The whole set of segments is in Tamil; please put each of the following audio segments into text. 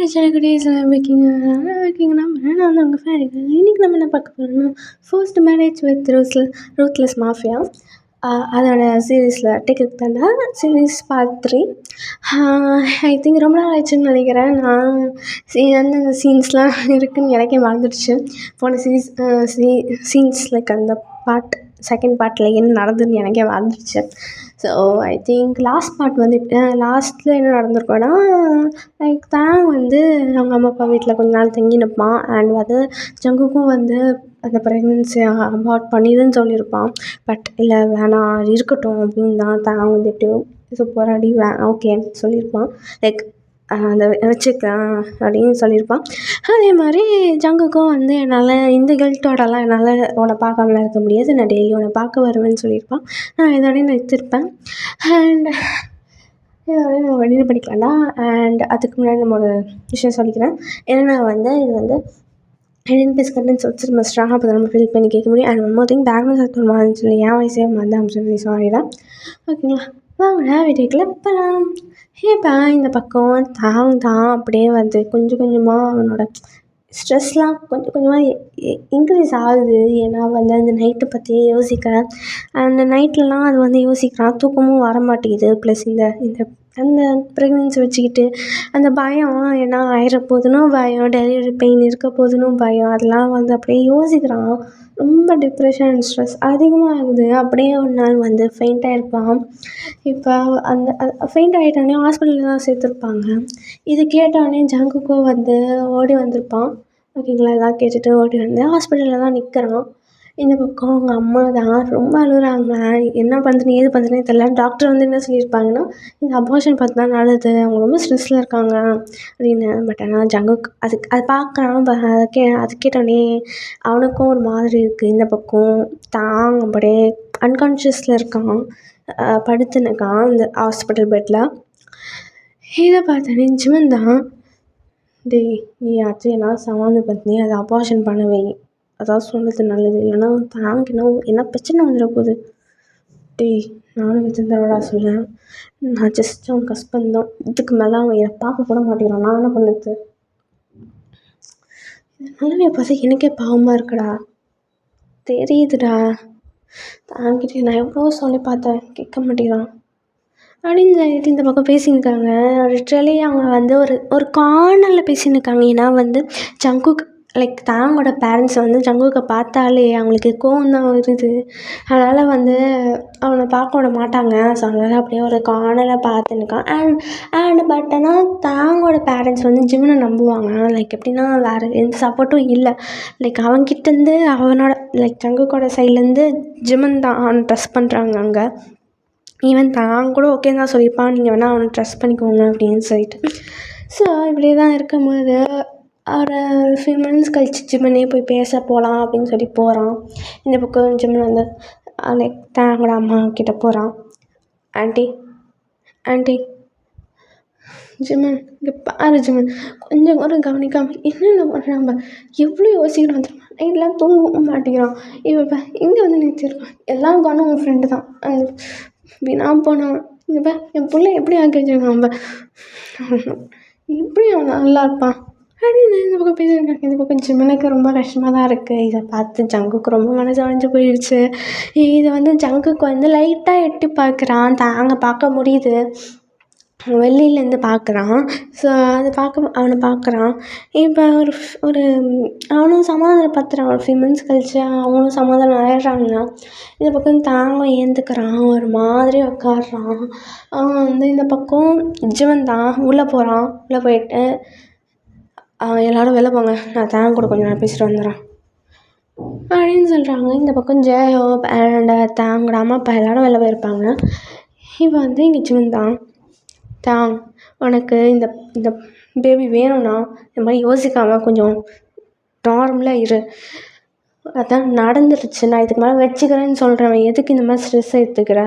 குட்டீஸ் பேக்கிங் நம்புறேன். நான் வந்து உங்கள் ஃபேரிகள். இன்றைக்கி நம்ம என்ன பார்க்க போகிறோம்னா, first marriage with ruthless mafia அதோட சீரீஸில் டிக்கெட் தாண்டா சீரீஸ் பார்ட் 3. ஐ திங்க் ரொம்ப நாள் ஆயிடுச்சுன்னு நினைக்கிறேன். நான் எந்தெந்த சீன்ஸ்லாம் இருக்குதுன்னு எனக்கே மறந்துடுச்சு. போன சீன்ஸ் லைக் அந்த செகண்ட் பார்ட்டில் என்ன நடந்ததுன்னு எனக்கே மறந்துடுச்சு. So I think last part வந்து லாஸ்ட்டில் என்ன நடந்திருக்கோன்னா, லைக் தான் வந்து அவங்க அம்மா அப்பா வீட்டில் கொஞ்ச நாள் தங்கி நிற்பான். அண்ட் வந்து ஜங்குக்கும் வந்து அந்த ப்ரெக்னென்சி அபார்ட் பண்ணிடுன்னு சொல்லியிருப்பான். பட் இல்லை வேணாம் இருக்கட்டும் அப்படின்னு தான் வந்து எப்படியோ போராடி ஓகேன்னு சொல்லியிருப்பான். லைக் அந்த வச்சுக்கலாம் அப்படின்னு சொல்லியிருப்பான். அதே மாதிரி ஜங்குக்கும் வந்து என்னால் இந்த கில்ட்டோடலாம் என்னால் உன்னை பார்க்காமலாம் இருக்க முடியாது, நான் டெய்லி உன்னை பார்க்க வருவேன்னு சொல்லியிருப்பான். நான் இதோடய நிறுத்திருப்பேன். அண்ட் இதோடய நம்ம வெளியில் படிக்கலாம்டா. அண்ட் அதுக்கு முன்னாடி நம்ம ஒரு விஷயம் சொல்லிக்கிறேன். ஏன்னா வந்து இது வந்து ஐடென்டி பிஸ்கட்னு சொல்லிட்டு நம்ம ஸ்ட்ராங்காக அப்போ நம்ம ஃபில் பண்ணி கேட்க முடியும். And one more thing background சத்தம் மாதிரி சொல்லி என் வயசே மாதிரி அப்படின்னு சாரிடா. ஓகேங்களா, வாங்கடா வீட்டுக்குள்ளே போகலாம். ஏப்பா இந்த பக்கம் தான் அப்படியே வந்து கொஞ்சம் கொஞ்சமாக அவனோட ஸ்ட்ரெஸ்லாம் கொஞ்சம் கொஞ்சமாக இன்க்ரீஸ் ஆகுது. ஏன்னா வந்து அந்த நைட்டை பற்றியே யோசிக்கிறேன். அந்த நைட்லலாம் அது வந்து யோசிக்கிறான். தூக்கமும் வர மாட்டேங்குது. ப்ளஸ் இந்த அந்த ப்ரெக்னென்சி வச்சுக்கிட்டு அந்த பயம், ஏன்னா ஆயிரப்போதுன்னு பயம், டெலிவரி பெயின் இருக்க போதுன்னு பயம், அதெல்லாம் வந்து அப்படியே யோசிக்கிறான். ரொம்ப டிப்ரெஷன் அண்ட் ஸ்ட்ரெஸ் அதிகமாக ஆகுது. அப்படியே ஒரு நாள் வந்து ஃபெயிண்ட் ஆகிருப்பான். இப்போ அந்த ஃபெயிண்ட் ஆகிட்டோடனே ஹாஸ்பிட்டலில் தான் சேர்த்துருப்பாங்க. இது கேட்டோடனே ஜங்குக்கும் வந்து ஓடி வந்திருப்பான். ஓகேங்களா, எல்லாம் கேட்டுட்டு ஓடி வந்து ஹாஸ்பிட்டலில் தான் நிற்கிறான். இந்த பக்கம் அவங்க அம்மா தான் ரொம்ப அழுகுறாங்க. என்ன பண்ணுறேன்னு ஏது பண்ணுறேனே தெரியல. டாக்டர் வந்து என்ன சொல்லியிருப்பாங்கன்னா, இந்த அபார்ஷன் பார்த்து தான் நல்லது, அவங்க ரொம்ப ஸ்ட்ரெஸ்ஸில் இருக்காங்க அப்படின்னு. பட் ஆனால் ஜங்குக்கு அது பார்க்குறான். அது கேட்டோடனே அவனுக்கும் ஒரு மாதிரி இருக்குது. இந்த பக்கம் தான் அப்படியே அன்கான்ஷியஸில் இருக்கான், படுத்துனுக்கான் இந்த ஹாஸ்பிட்டல் பெட்டில். இதை பார்த்தோன்னே ஜிமன் தான், டேய் நீ ஆச்சுன்னா சமாதானப்படுத்தி அதை அபார்ஷன் பண்ணவே, அதான் சொன்னது நல்லது, இல்லைன்னா தாங்க என்ன பிரச்சனை வந்துட போகுது. டேய் நானும் விஜயந்தரோட சொல்லேன், நான் ஜஸ்ட் அவன் ஹஸ்பண்ட் தான், இதுக்கு மேலே அவன் என்னை பார்க்க கூட மாட்டேங்கிறான், நான் என்ன பண்ணுறது. நிலைமையை பார்த்து எனக்கே பாவமாக இருக்குடா, தெரியுதுடா, தாங்கிட்டே நான் எவ்வளோ சொல்லி பார்த்தேன், கேட்க மாட்டேங்கிறான் அப்படின்னு சொல்லிட்டு இந்த பக்கம் பேசியிருக்காங்க. லிட்ரலி அவங்க வந்து ஒரு கார்னரில் பேசியிருக்காங்க. ஏன்னா வந்து ஜங்குக்கு லைக் தாங்கோட பேரண்ட்ஸ் வந்து ஜங்குக்கை பார்த்தாலே அவங்களுக்கு கோவம் தான் வருது. அதனால் வந்து அவனை பார்க்க விட மாட்டாங்க. ஸோ அதனால் அப்படியே ஒரு கார்னரில் பார்த்துன்னுக்கான். பட் ஆனால் தாங்கோட பேரண்ட்ஸ் வந்து ஜிம்னை நம்புவாங்க. லைக் எப்படின்னா வேறு எந்த சப்போர்ட்டும் இல்லை. லைக் அவன்கிட்டேருந்து அவனோட லைக் ஜங்குக்கோட சைட்லேருந்து ஜிமன் தான் ட்ரஸ்ட் பண்ணுறாங்க. அங்கே ஈவன் தான் கூட ஓகே தான் சொல்லியிருப்பான், நீங்கள் வேணால் அவனை ட்ரஸ்ட் பண்ணிக்கோங்க அப்படின்னு சொல்லிட்டு. ஸோ இப்படி தான் இருக்கும்போது ஒரு ஃபியூ மினிட்ஸ் கழிச்சு ஜிம்மனே போய் பேச போகலாம் அப்படின்னு சொல்லி போகிறான். இந்த பக்கம் ஜிம்மன் வந்து லைக் தாங்கூட அம்மா கிட்டே போகிறான். ஆண்டி ஜிம்மன் இங்கே பாரு ஜிம்மன், கொஞ்சம் கூட கவனிக்காமல் என்னென்ன பண்ணுறாங்க, எவ்வளோ யோசிக்கணும் வந்துருமா, நைட்லாம் தூங்கவும் மாட்டேங்கிறான். இப்போ இங்கே வந்து நிறுத்திருக்கான், எல்லாம் காணும் உன் ஃப்ரெண்டு தான், அந்த வீணா போனான். இங்கே என் பிள்ளை எப்படி ஆக்கி வச்சிருக்கான், எப்படி அவன் நல்லா இருப்பான் அப்படின்னு இந்த பக்கம் பேசியிருக்காங்க. இந்த பக்கம் ஜிம்மனுக்கு ரொம்ப கஷ்டமாக தான் இருக்குது. இதை பார்த்து ஜங்குக்கு ரொம்ப மனசு உடைஞ்சு போயிடுச்சு. இதை வந்து ஜங்குக்கு வந்து லைட்டாக எட்டி பார்க்குறான், தாங்க பார்க்க முடியுது, வெளியிலேருந்து பார்க்குறான். ஸோ அதை அவனை பார்க்குறான். இப்போ ஒரு அவனும் சமாதானப்படுத்துகிறான். ஒரு ஃபியூ மினிட்ஸ் கழிச்சு அவனும் சமாதானம் ஆயிடுறாங்க. இந்த பக்கம் தாங்க ஏந்துக்கிறான், ஒரு மாதிரி உட்காடுறான். அவன் வந்து இந்த பக்கம் ஜிவன் தான் உள்ளே போகிறான். உள்ளே போயிட்டு எல்லோரும் வெளில போங்க, நான் தாங்க கூட கொஞ்சம் நேரம் பேசிட்டு வந்துடுறேன் அப்படின்னு சொல்கிறாங்க. இந்த பக்கம் ஜெயஹோப் அண்ட் தாங்கோட அம்மா அப்பா எல்லோரும் வெளில போயிருப்பாங்க. இப்போ வந்து இங்கே ஜிவன் தான் உனக்கு இந்த பேபி வேணும்னா இந்த மாதிரி யோசிக்காமல் கொஞ்சம் நார்மலாக இரு, அதான் நடந்துருச்சு, நான் இதுக்கு மேலே வச்சுக்கிறேன்னு சொல்கிறேன், எதுக்கு இந்த மாதிரி ஸ்ட்ரெஸ் எடுத்துக்கிற.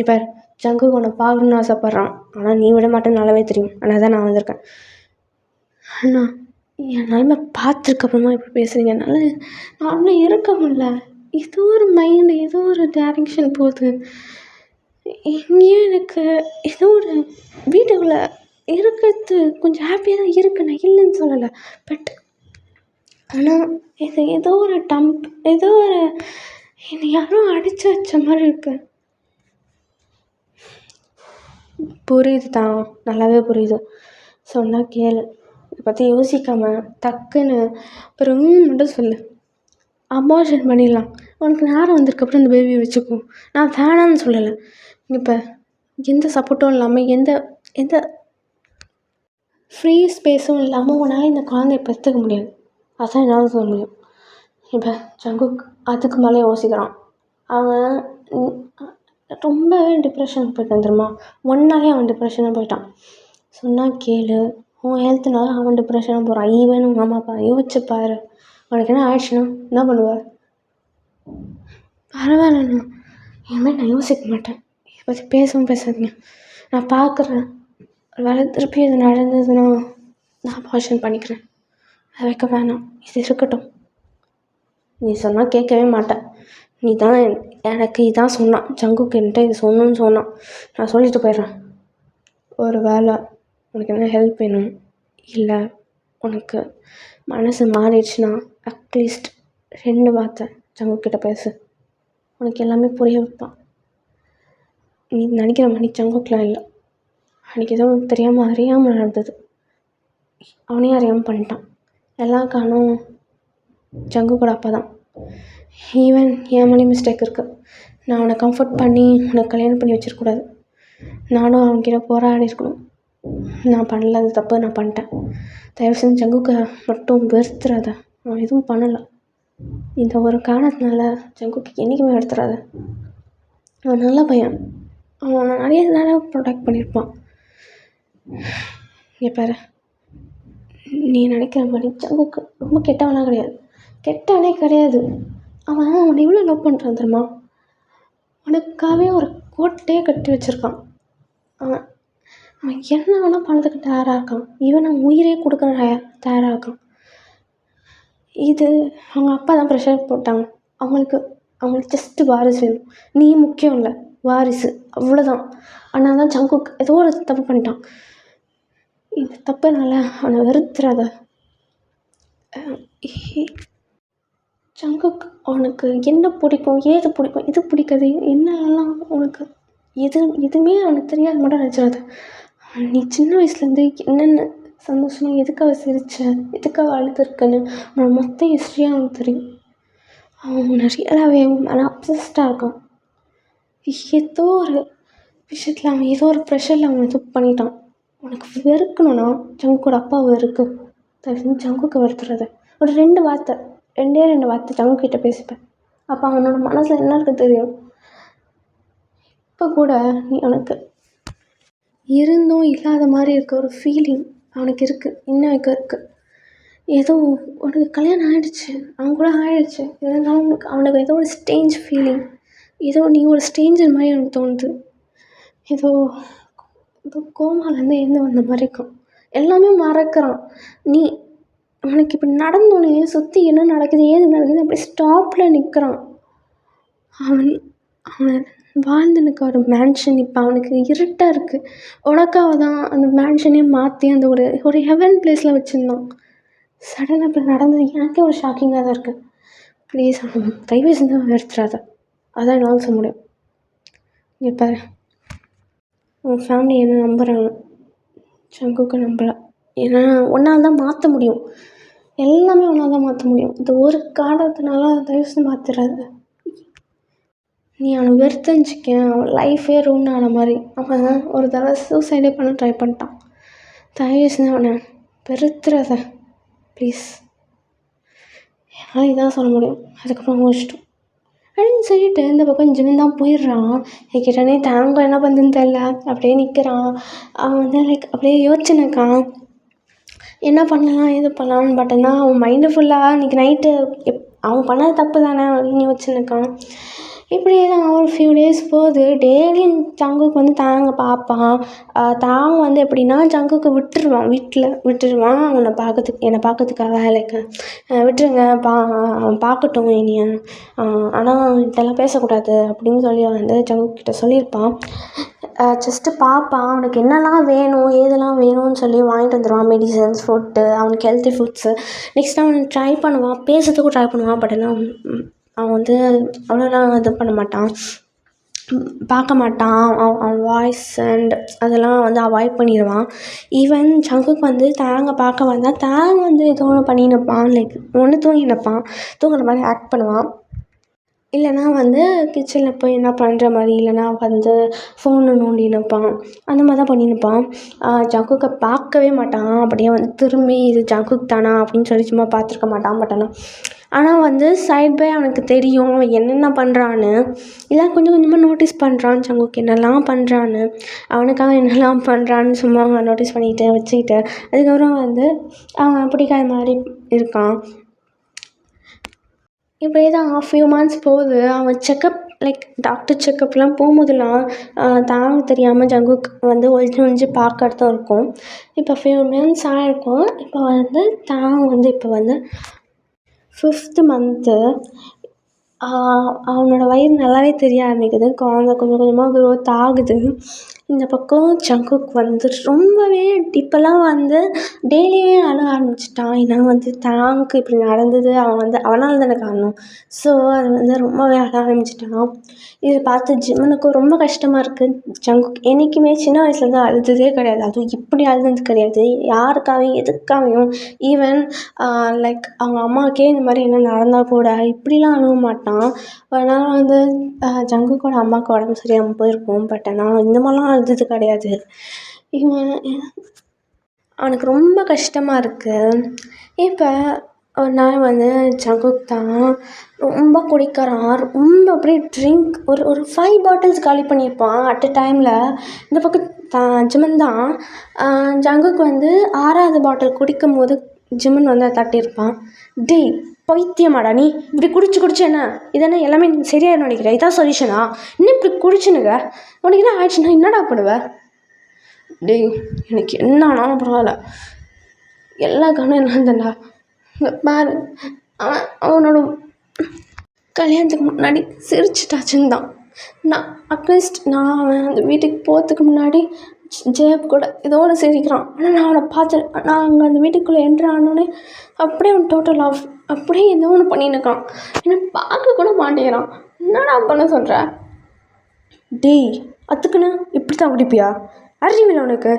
இப்போ ஜங்கு உன்னை பார்க்கணுன்னு ஆசைப்பட்றான், ஆனால் நீ விட மாட்டேன்னு நல்லாவே தெரியும், ஆனால் தான் நான் வந்திருக்கேன். அண்ணா என் நிலமை பார்த்துருக்கப்புறமா இப்போ பேசுகிறீங்க, என்னால் நார்மலாக இருக்க முடியல, ஏதோ ஒரு மைண்டு ஏதோ ஒரு டைரெக்ஷன் போகுது. எங்கேயும் எனக்கு ஏதோ ஒரு வீட்டுக்குள்ளே இருக்கிறது கொஞ்சம் ஹாப்பியாக தான் இருக்குது, நான் இல்லைன்னு சொல்லலை. பட் ஆனால் இது ஏதோ ஒரு ஏதோ ஒரு என்னை யாரோ அடித்து வச்ச மாதிரி இருக்கு. புரியுது தான், நல்லாவே புரியுது. சொன்னால் கேளு. இதை பற்றி யோசிக்காமல் டக்குன்னு அப்புறம் மட்டும் சொல்லு. அபார்ஷன் பண்ணிடலாம், உனக்கு நேரம் வந்ததுக்கப்புறம் இந்த பேபியை வச்சுக்கோ. நான் வேணான்னு சொல்லலை. இப்போ எந்த சப்போர்ட்டும் இல்லாமல் எந்த எந்த ஃப்ரீ ஸ்பேஸும் இல்லாமல் உன்னால் இந்த குழந்தைய பெற்றுக்க முடியாது. அதான் என்னால் சொல்ல முடியும். இப்போ ஜங்குக் அதுக்கு மேலே யோசிக்கிறான். அவன் ரொம்பவே டிப்ரெஷனுக்கு போயிட்டான் தெரியுமா. ஒன்னாலே அவன் டிப்ரெஷனாக போயிட்டான். சொன்னால் கேளு, உன் ஹெல்த்துனால அவன் டிப்ரெஷனாக போகிறான். ஈவன் உங்கள் அம்மா அப்பா யோசிச்சு பாரு, உனக்கு என்ன ஆயிடுச்சுன்னா என்ன பண்ணுவார்? பரவாயில்லண்ணா, இனிமேல் நான் யோசிக்க மாட்டேன். இதை பற்றி பேசவும் பேசாதீங்க, நான் பார்க்குறேன். வேலை திருப்பி இது நடந்ததுன்னா நான் அபார்ஷன் பண்ணிக்கிறேன். அதை வைக்க வேணாம், இது இருக்கட்டும். நீ சொன்னால் கேட்கவே மாட்டேன். நீ தான் எனக்கு இதான் சொன்னான், ஜங்குக்கு என்கிட்ட இது சொன்னோன்னு சொன்னான். நான் சொல்லிட்டு போயிடுறேன். ஒரு வேளை உனக்கு என்ன ஹெல்ப் வேணும், இல்லை உனக்கு மனசு மாறிடுச்சுன்னா அட்லீஸ்ட் 2 வார்த்தை ஜங்குக்கிட்ட பேசு. உனக்கு எல்லாமே புரிய வைப்பான். நீ நினைக்கிற மாதிரி ஜங்குக்கெலாம் இல்லை. அன்றைக்கி ஏதோ தெரியாமல் அறியாமல் நடந்தது. அவனையும் அறியாமல் பண்ணிட்டான். எல்லாம் காரணம் ஜங்குக்கோட அப்பா தான். ஈவன் என் மேலேயும் மிஸ்டேக் இருக்குது. நான் அவனை கம்ஃபர்ட் பண்ணி உனக்கு கல்யாணம் பண்ணி வச்சிருக்கூடாது. நானும் அவன்கிட்ட போராடி இருக்கணும். நான் பண்ணல, அது தப்பு, நான் பண்ணிட்டேன். தயவு செஞ்சு ஜங்குக்கை மட்டும் வெறுத்துறாத. அவன் எதுவும் பண்ணலை. இந்த ஒரு காரணத்தினால ஜங்குக்கு என்றைக்குமே எடுத்துறாத. அவன் நல்ல பையன். அவன் நிறைய நேரம் ப்ரொடெக்ட் பண்ணியிருப்பான். இங்கே பாரு, நீ நினைக்கிற மாதிரி ஜங்குக்கு ரொம்ப கெட்டவனாக கிடையாது. கெட்டவனே கிடையாது. அவன் அவனை எவ்வளோ லவ் பண்ணுறான் தெரியுமா. அவனுக்காகவே ஒரு கோட்டையே கட்டி வச்சுருக்கான். அவன் அவன் என்ன வேணால் பணத்துக்கு தயாராக இருக்கான். ஈவன் அவன் உயிரே கொடுக்க தயாராக இருக்கான். இது அவங்க அப்பா தான் ப்ரெஷர் போட்டாங்க. அவங்களுக்கு ஜஸ்ட்டு வாரிசு வேணும். நீ முக்கியம் இல்லை, வாரிசு அவ்வளோதான். ஆனால் தான் ஜங்குக் ஏதோ ஒரு தப்பு பண்ணிட்டான். இந்த தப்புனால அவனை வெறுத்துறாத. ஜங்குக் உனக்கு என்ன பிடிக்கும், ஏது பிடிக்கும், இது பிடிக்காது, என்னெல்லாம் உனக்கு எதுவுமே அவனுக்கு தெரியாது மட்டும் நினச்சிடாத. நீ சின்ன வயசுலேருந்து என்னென்ன சந்தோஷமாக எதுக்காக சிரிச்ச, எதுக்காக அழுதுருக்குன்னு அவன் மொத்த ஹிஸ்ட்ரியாக அவனுக்கு தெரியும். அவன் ரியலாகவே மேலே அப்சஸ்டாக இருக்கான். ஏதோ ஒரு விஷயத்தில் அவன் ஏதோ ஒரு ப்ரெஷரில் அவன் இது பண்ணிட்டான். உனக்கு வெறுக்கணும்னா ஜங்குக்கோட அப்பா வெறுக்கு. தயவு ஜங்குக்கு வெறுத்துறத. ஒரு 2 வார்த்தை, 2 வார்த்தை ஜங்குக்கிட்ட பேசிப்பேன். அப்போ அவனோட மனசில் என்ன இருக்குது தெரியும். இப்போ கூட நீ அவனுக்கு இருந்தும் இல்லாத மாதிரி இருக்க ஒரு ஃபீலிங் அவனுக்கு இருக்குது, இன்னும் இருக்குது. ஏதோ உனக்கு கல்யாணம் ஆகிடுச்சு, அவன் கூட ஆகிடுச்சு, இருந்தாலும் அவனுக்கு ஏதோ ஒரு ஸ்ட்ரேஞ்ச் ஃபீலிங். ஏதோ நீ ஒரு ஸ்ட்ரேஞ்சர் மாதிரி எனக்கு தோணுது. ஏதோ கோமாலேருந்து எழுந்து வந்த மாதிரி இருக்கும். எல்லாமே மறக்கிறான். நீ அவனுக்கு இப்படி நடந்தோன்னே சுற்றி என்ன நடக்குது, ஏது நடக்குது, அப்படி ஸ்டாப்பில் நிற்கிறான். அவன் வாழ்ந்துனுக்கு ஒரு மேன்ஷன் இப்போ அவனுக்கு இருட்டாக இருக்குது. உனக்காக தான் அந்த மேன்ஷனே மாற்றி அந்த ஒரு ஹெவன் பிளேஸில் வச்சுருந்தான். சடனாக இப்போ நடந்தது எனக்கே ஒரு ஷாக்கிங்காக தான் இருக்குது. ப்ளீஸ் அவன் தயவு செஞ்சு அவன் எடுத்துடாத. அதான் என்னால் சொல்ல முடியும். இங்கே பாரு, உன் ஃபேமிலி என்ன நம்புகிறாங்க, ஜங்குக்கு நம்பலை. ஏன்னா ஒன்றால் தான் மாற்ற முடியும், எல்லாமே ஒன்றால் தான் மாற்ற முடியும். இந்த ஒரு காரணத்தினால தயவு செஞ்சு மாற்றிடாத. நீ அவனை வெறுத்துச்சிக்க, அவன் லைஃபே ரூன் ஆன மாதிரி. அவன் ஒரு தடவை சூசைடே பண்ண ட்ரை பண்ணிட்டான். தயவு செஞ்சு அவனை வெறுத்துறாத ப்ளீஸ். என்னால் இதான் சொல்ல முடியும். அதுக்கப்புறம் முடிச்சிட்டோம் அப்படின்னு சொல்லிட்டு இந்த பக்கம் ஜிவன் தான் போயிடுறான். என்கிட்டனே தேங்காய் என்ன பண்ணுதுன்னு தெரில, அப்படியே நிற்கிறான். அவன் அப்படியே யோசிச்சுனக்கான் என்ன பண்ணலாம் எது பண்ணலான்னு. பட் அவன் மைண்டு ஃபுல்லாக இன்றைக்கி நைட்டு அவன் பண்ணது தப்பு தானே அப்படின்னு யோசிச்சுனக்கான். இப்படியே தான் ஒரு ஃபியூ டேஸ் போகுது. டெய்லியும் ஜங்குக் வந்து தாங்க பார்ப்பான். தாங்க வந்து எப்படின்னா ஜங்குக்கு விட்டுருவான், வீட்டில் விட்டுருவான் என்னை பார்க்கறதுக்காக லைக் விட்டுருங்க அவன் பார்க்கட்டும் என்னைய, ஆனால் இதெல்லாம் பேசக்கூடாது அப்படின்னு சொல்லி வந்து ஜங்குக் கிட்ட சொல்லியிருப்பான். ஜஸ்ட்டு பார்ப்பான், அவனுக்கு என்னெல்லாம் வேணும் ஏதெல்லாம் வேணும்னு சொல்லி வாங்கிட்டு வந்துடுவான். மெடிசன்ஸ், ஃபுட்டு, அவனுக்கு ஹெல்த்தி ஃபுட்ஸு. நெக்ஸ்ட் அவன் ட்ரை பண்ணுவான், பேசுறதுக்கும் ட்ரை பண்ணுவான். பட் ஆனால் அவன் வந்து அவ்வளோலாம் இது பண்ண மாட்டான், பார்க்க மாட்டான். அவன் வாய்ஸ் அண்ட் அதெல்லாம் வந்து அவாய்ட் பண்ணிடுவான். ஈவன் ஜங்குக் வந்து தாங்க பார்க்க வந்தால் தாங்க வந்து ஏதோ ஒன்று பண்ணி நிற்பான். லைக் ஒன்று தூங்கி நிற்பான், தூங்குற மாதிரி ஆக்ட் பண்ணுவான். இல்லைனா வந்து கிச்சனில் போய் என்ன பண்ணுற மாதிரி, இல்லைனா வந்து ஃபோனு நோண்டி நிற்பான். அந்த மாதிரி தான் பண்ணி நிற்பான். ஜங்குக்கை பார்க்கவே மாட்டான். அப்படியே வந்து திரும்பி இது ஜங்குக் தானா அப்படின்னு சொல்லி சும்மா பார்த்துருக்க மாட்டான். ஆனால் வந்து சைட் பை அவனுக்கு தெரியும் அவன் என்னென்ன பண்ணுறான்னு. இல்லை கொஞ்சம் கொஞ்சமாக நோட்டீஸ் பண்ணுறான் ஜங்குக் என்னெல்லாம் பண்ணுறான்னு, அவனுக்காக என்னெல்லாம் பண்ணுறான்னு சும்மா நோட்டீஸ் பண்ணிக்கிட்டு வச்சுக்கிட்டு. அதுக்கப்புறம் வந்து அவன் பிடிக்காத மாதிரி இருக்கான். இப்படியே தான் ஃபியூ மந்த்ஸ் போகுது. அவன் செக்கப் லைக் டாக்டர் செக்கப்லாம் போகும்போதெல்லாம் தாங்க தெரியாமல் ஜங்குக் வந்து ஒழிஞ்சு பார்க்கறது தான் இருக்கும். இப்போ ஃபியூ மந்த்ஸ் ஆகிருக்கும். இப்போ வந்து தாங்க வந்து இப்போ வந்து 5th மந்த்து. அவனோட வயிறு நல்லாவே தெரிய ஆரம்பிக்குது. குழந்த கொஞ்சம் கொஞ்சமாக க்ரோத் ஆகுது. இந்த பக்கம் ஜங்குக் வந்து ரொம்பவே இப்போல்லாம் வந்து டெய்லியுமே அழ ஆரம்பிச்சிட்டான். ஏன்னா வந்து தாங்க்கு இப்படி நடந்தது அவனால் தானே காரணம். ஸோ அது வந்து ரொம்பவே அழ ஆரம்பிச்சிட்டான். இதை பார்த்து ஜிம்மனுக்கும் ரொம்ப கஷ்டமாக இருக்குது. ஜங்குக் என்றைக்குமே சின்ன வயசுலேருந்து அழுததே கிடையாது. அதுவும் இப்படி அழுதது கிடையாது. யாருக்காகவும் எதுக்காகவும் ஈவன் லைக் அவங்க அம்மாவுக்கே இந்த மாதிரி என்ன நடந்தால் கூட இப்படிலாம் அழுவ மாட்டான். அதனால் வந்து ஜங்குக்கோட அம்மாவுக்கு உடம்பு சரியாமல் போயிருக்கும். பட் ஆனால் இந்த மாதிரிலாம் அழுதது கிடையாது. இவன் அவனுக்கு ரொம்ப கஷ்டமாக இருக்குது. இப்போ ஒரு நாள் வந்து ஜங்குக் தான் ரொம்ப குடிக்கிறான். ரொம்ப அப்படியே ட்ரிங்க் ஒரு 5 பாட்டில்ஸ் காலி பண்ணியிருப்பான் அட் அ டைமில். இந்த பக்கம் ஜிம்மன் தான் ஜங்குக் வந்து 6வது பாட்டில் குடிக்கும் போது ஜிம்மன் வந்து தட்டியிருப்பான். டேய் பைத்தியமாடா நீ, இப்படி குடிச்சு என்ன இதென்ன எல்லாமே சரியாக நினைக்கிற, இதான் சொல்யூஷனா? இன்னும் இப்படி குடிச்சுனுங்க, உனக்கு என்ன ஆயிடுச்சுன்னா என்னடா பண்ணுவ? டேய் எனக்கு என்ன ஆனாலும் பரவாயில்ல, எல்லா கவனம் என்ன தான்டா. பாரு அவனோட கல்யாணத்துக்கு முன்னாடி சிரிச்சிட்டாச்சுன்னு தான் நான் அட்லீஸ்ட் அவன் அந்த வீட்டுக்கு போகிறதுக்கு முன்னாடி ஜேப் கூட ஏதோ ஒன்று சிரிக்கிறான். ஆனால் நான் அவனை பார்த்தேன். நான் அங்கே அந்த வீட்டுக்குள்ளே என்ட்ரு ஆனோடனே அப்படியே அவன் டோட்டல் ஆஃப் அப்படியே ஏதோ ஒன்று பண்ணின்னுக்கான். என்னை பார்க்க கூட மாட்டேங்கிறான். என்னடா பண்ண சொல்கிற? டேய் அதுக்குன்னு இப்படி தான் குடிப்பியா? அறிவில்லை உனக்கு?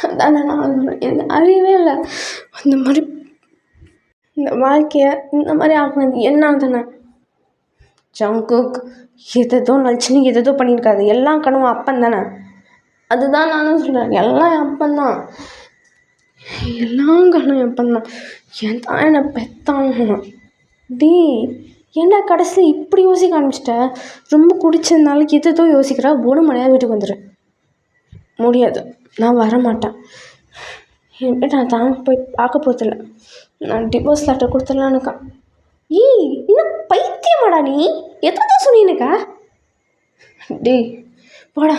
அதான் எனக்கு அறிவே இல்லை. அந்த மாதிரி இந்த வாழ்க்கையை இந்த மாதிரி ஆகுனது என்ன தானே? ஜங்குக் எதோ நினச்சின்னு எதோ பண்ணியிருக்காது. எல்லாம் கனவு அப்பன் தானே. அதுதான் நானும் சொல்கிறேன், எல்லாம் என் அப்பந்தான், எல்லாம் கனவு என் அப்பந்தான். என் தான் என்னை பெத்தான். டேய் ஏன்டா கடைசியில் இப்படி யோசிக்க ஆரம்பிச்சிட்ட? ரொம்ப குடிச்சதுனால எதோ யோசிக்கிறா. ஒரு மணியாக வீட்டுக்கு வந்துடு. முடியாது, நான் வரமாட்டேன். நான் தான் போய் பார்க்க போதில்லை. நான் டிவோர்ஸ் லெட்டர் கொடுத்துடலான்னுக்கா. ஏய் இன்னும் பைத்தியமாடா நீ? எதாவது சொன்னீனுக்கா? டேய் போடா,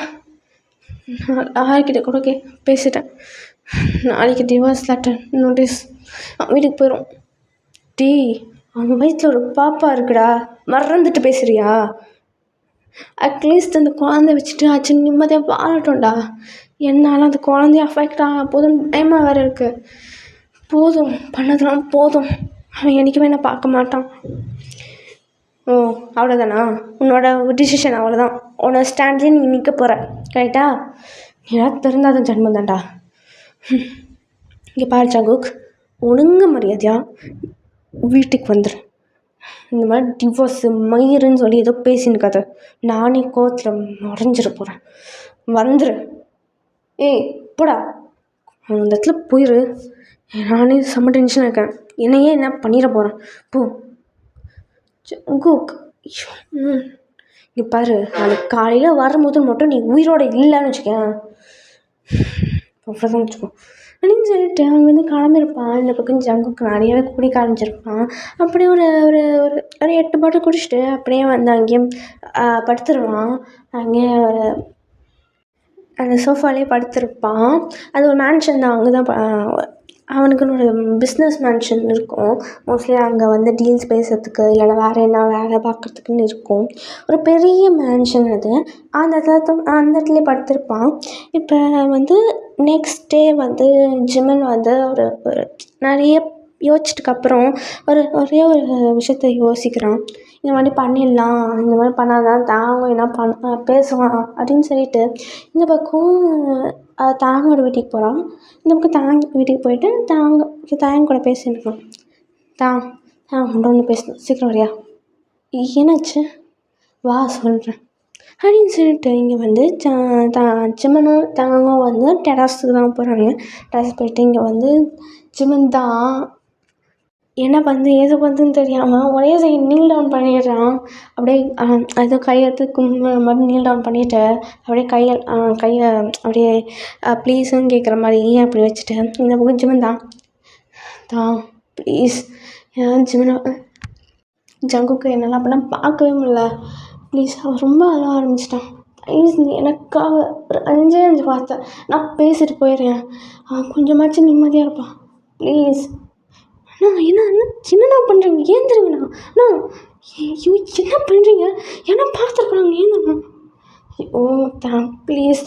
நான் யார்கிட்ட கூட பேசிட்டேன். நாளைக்கு டிவோர்ஸ் லெட்டர் நோட்டீஸ் வீட்டுக்கு போயிடும். டேய் அவங்க வயிற்றில் ஒரு பாப்பா இருக்குடா, மறந்துட்டு பேசுகிறியா? அட்லீஸ்ட் அந்த குழந்தை வச்சுட்டு ஆச்சு நிம்மதியாக வாழட்டோம்டா. என்னால் அந்த குழந்தைய அஃபெக்ட் ஆக போதும் பயமாக வேறு இருக்குது. போதும் பண்ணதெல்லாம் போதும். அவன் என்றைக்குமே என்னை பார்க்க மாட்டான். ஓ அவ்வளோதானா? உன்னோட டிசிஷன் அவ்வளோதான். உன்னோட ஸ்டாண்ட்லேயே நீ நிற்க போகிற, கரெக்டா? ஏதாவது திருந்தாத ஜன்மம் தான்டா. இங்கே பாரு ஜங்குக், ஒழுங்கு மரியாதையாக வீட்டுக்கு வந்துடு. இந்த மாதிரி டிவோர்ஸு மயிருன்னு சொல்லி ஏதோ பேசினுக்காத. நானே கோவத்தில் மறைஞ்சிட போகிறேன். வந்துடு. ஏய் போடா, அந்த இடத்துல போயிரு. நானே செம்ம டென்ஷனாக இருக்கேன். என்னையே என்ன பண்ணிட போகிறேன். போ ஜங்குக். இங்கே பாரு, நாளைக்கு காலையில் வரும்போது மட்டும் நீ உயிரோடு இல்லைன்னு வச்சுக்கேன், அவ்வளோதான் வச்சுக்கோ. அப்படின்னு சொல்லிட்டு அவன் வந்து கிளம்பியிருப்பான். இந்த பக்கம் ஜங்குக்கு நிறையவே குடிக்க ஆரம்பிச்சிருப்பான். அப்படியே ஒரு ஒரு ஒரு ஒரு 8 பாட்டில் குடிச்சிட்டு அப்படியே வந்து அங்கேயே படுத்துருவான். அங்கேயே அந்த சோஃபாலேயே படுத்திருப்பான். அது ஒரு மேன்ஷன் தான். அங்கே தான் அவனுக்குன்னு ஒரு பிஸ்னஸ் மேன்ஷன் இருக்கும். மோஸ்ட்லி அங்கே வந்து டீல்ஸ் பேசுறதுக்கு இல்லைனா வேறு என்ன வேலை பார்க்குறதுக்குன்னு இருக்கும். ஒரு பெரிய மேன்ஷன் அது. அந்த இடத்துலயே படுத்திருப்பான். இப்போ வந்து நெக்ஸ்ட் டே வந்து ஜிமன் வந்து ஒரு ஒரு நிறைய யோசிச்சதுக்கப்புறம் ஒரே ஒரு விஷயத்த யோசிக்கிறான். இந்த மாதிரி பண்ணிடலாம், இந்த மாதிரி பண்ணால் தான் தாங்கும் என்ன பேசுவான் அப்படின்னு சொல்லிட்டு இந்த பக்கம் தாங்கோட வீட்டுக்கு போகிறான். இந்த பக்கம் தாங்கி வீட்டுக்கு போயிட்டு தாங்க கூட பேசிட்டுருக்கான். உன்ட்ட ஒன்று பேசணும், சீக்கிரம் வரியா? என்னாச்சு? வா சொல்கிறேன் அப்படின்னு சொல்லிட்டு இங்கே வந்து ஜிமனும் தாங்கும் வந்து டெராஸுக்கு தான் போகிறாங்க. டெராஸ் போயிட்டு இங்கே வந்து ஜிமன் தான் என்ன பண்ணுது ஏது பண்ணுதுன்னு தெரியாமல் ஒரே சைடு நீல் டவுன் பண்ணிடுறான். அப்படியே அது கையெழுத்து மாதிரி நீல் டவுன் பண்ணிவிட்டு அப்படியே கையை அப்படியே ப்ளீஸுன்னு கேட்குற மாதிரி அப்படி வச்சுட்டு இந்த பக்கம் ஜிமன் தான் ப்ளீஸ் ஜங்குக்கு என்னெல்லாம் பண்ணால் பார்க்கவே முடியல. ப்ளீஸ் அவன் ரொம்ப அழ ஆரம்பிச்சிட்டான். ப்ளீஸ் நீ எனக்காக ஒரு 5 வார்த்தை நான் பேசிட்டு போயிடுறேன். அவன் கொஞ்சமாச்சும் நிம்மதியாக இருப்பான். ப்ளீஸ் என்னண்ணா பண்ணுறீங்க? ஏந்திருங்கண்ணா. ஐயோ என்ன பண்ணுறீங்க? ஏன்னா பார்த்துருக்குறாங்க. ஏந்திரண்ணா. ப்ளீஸ்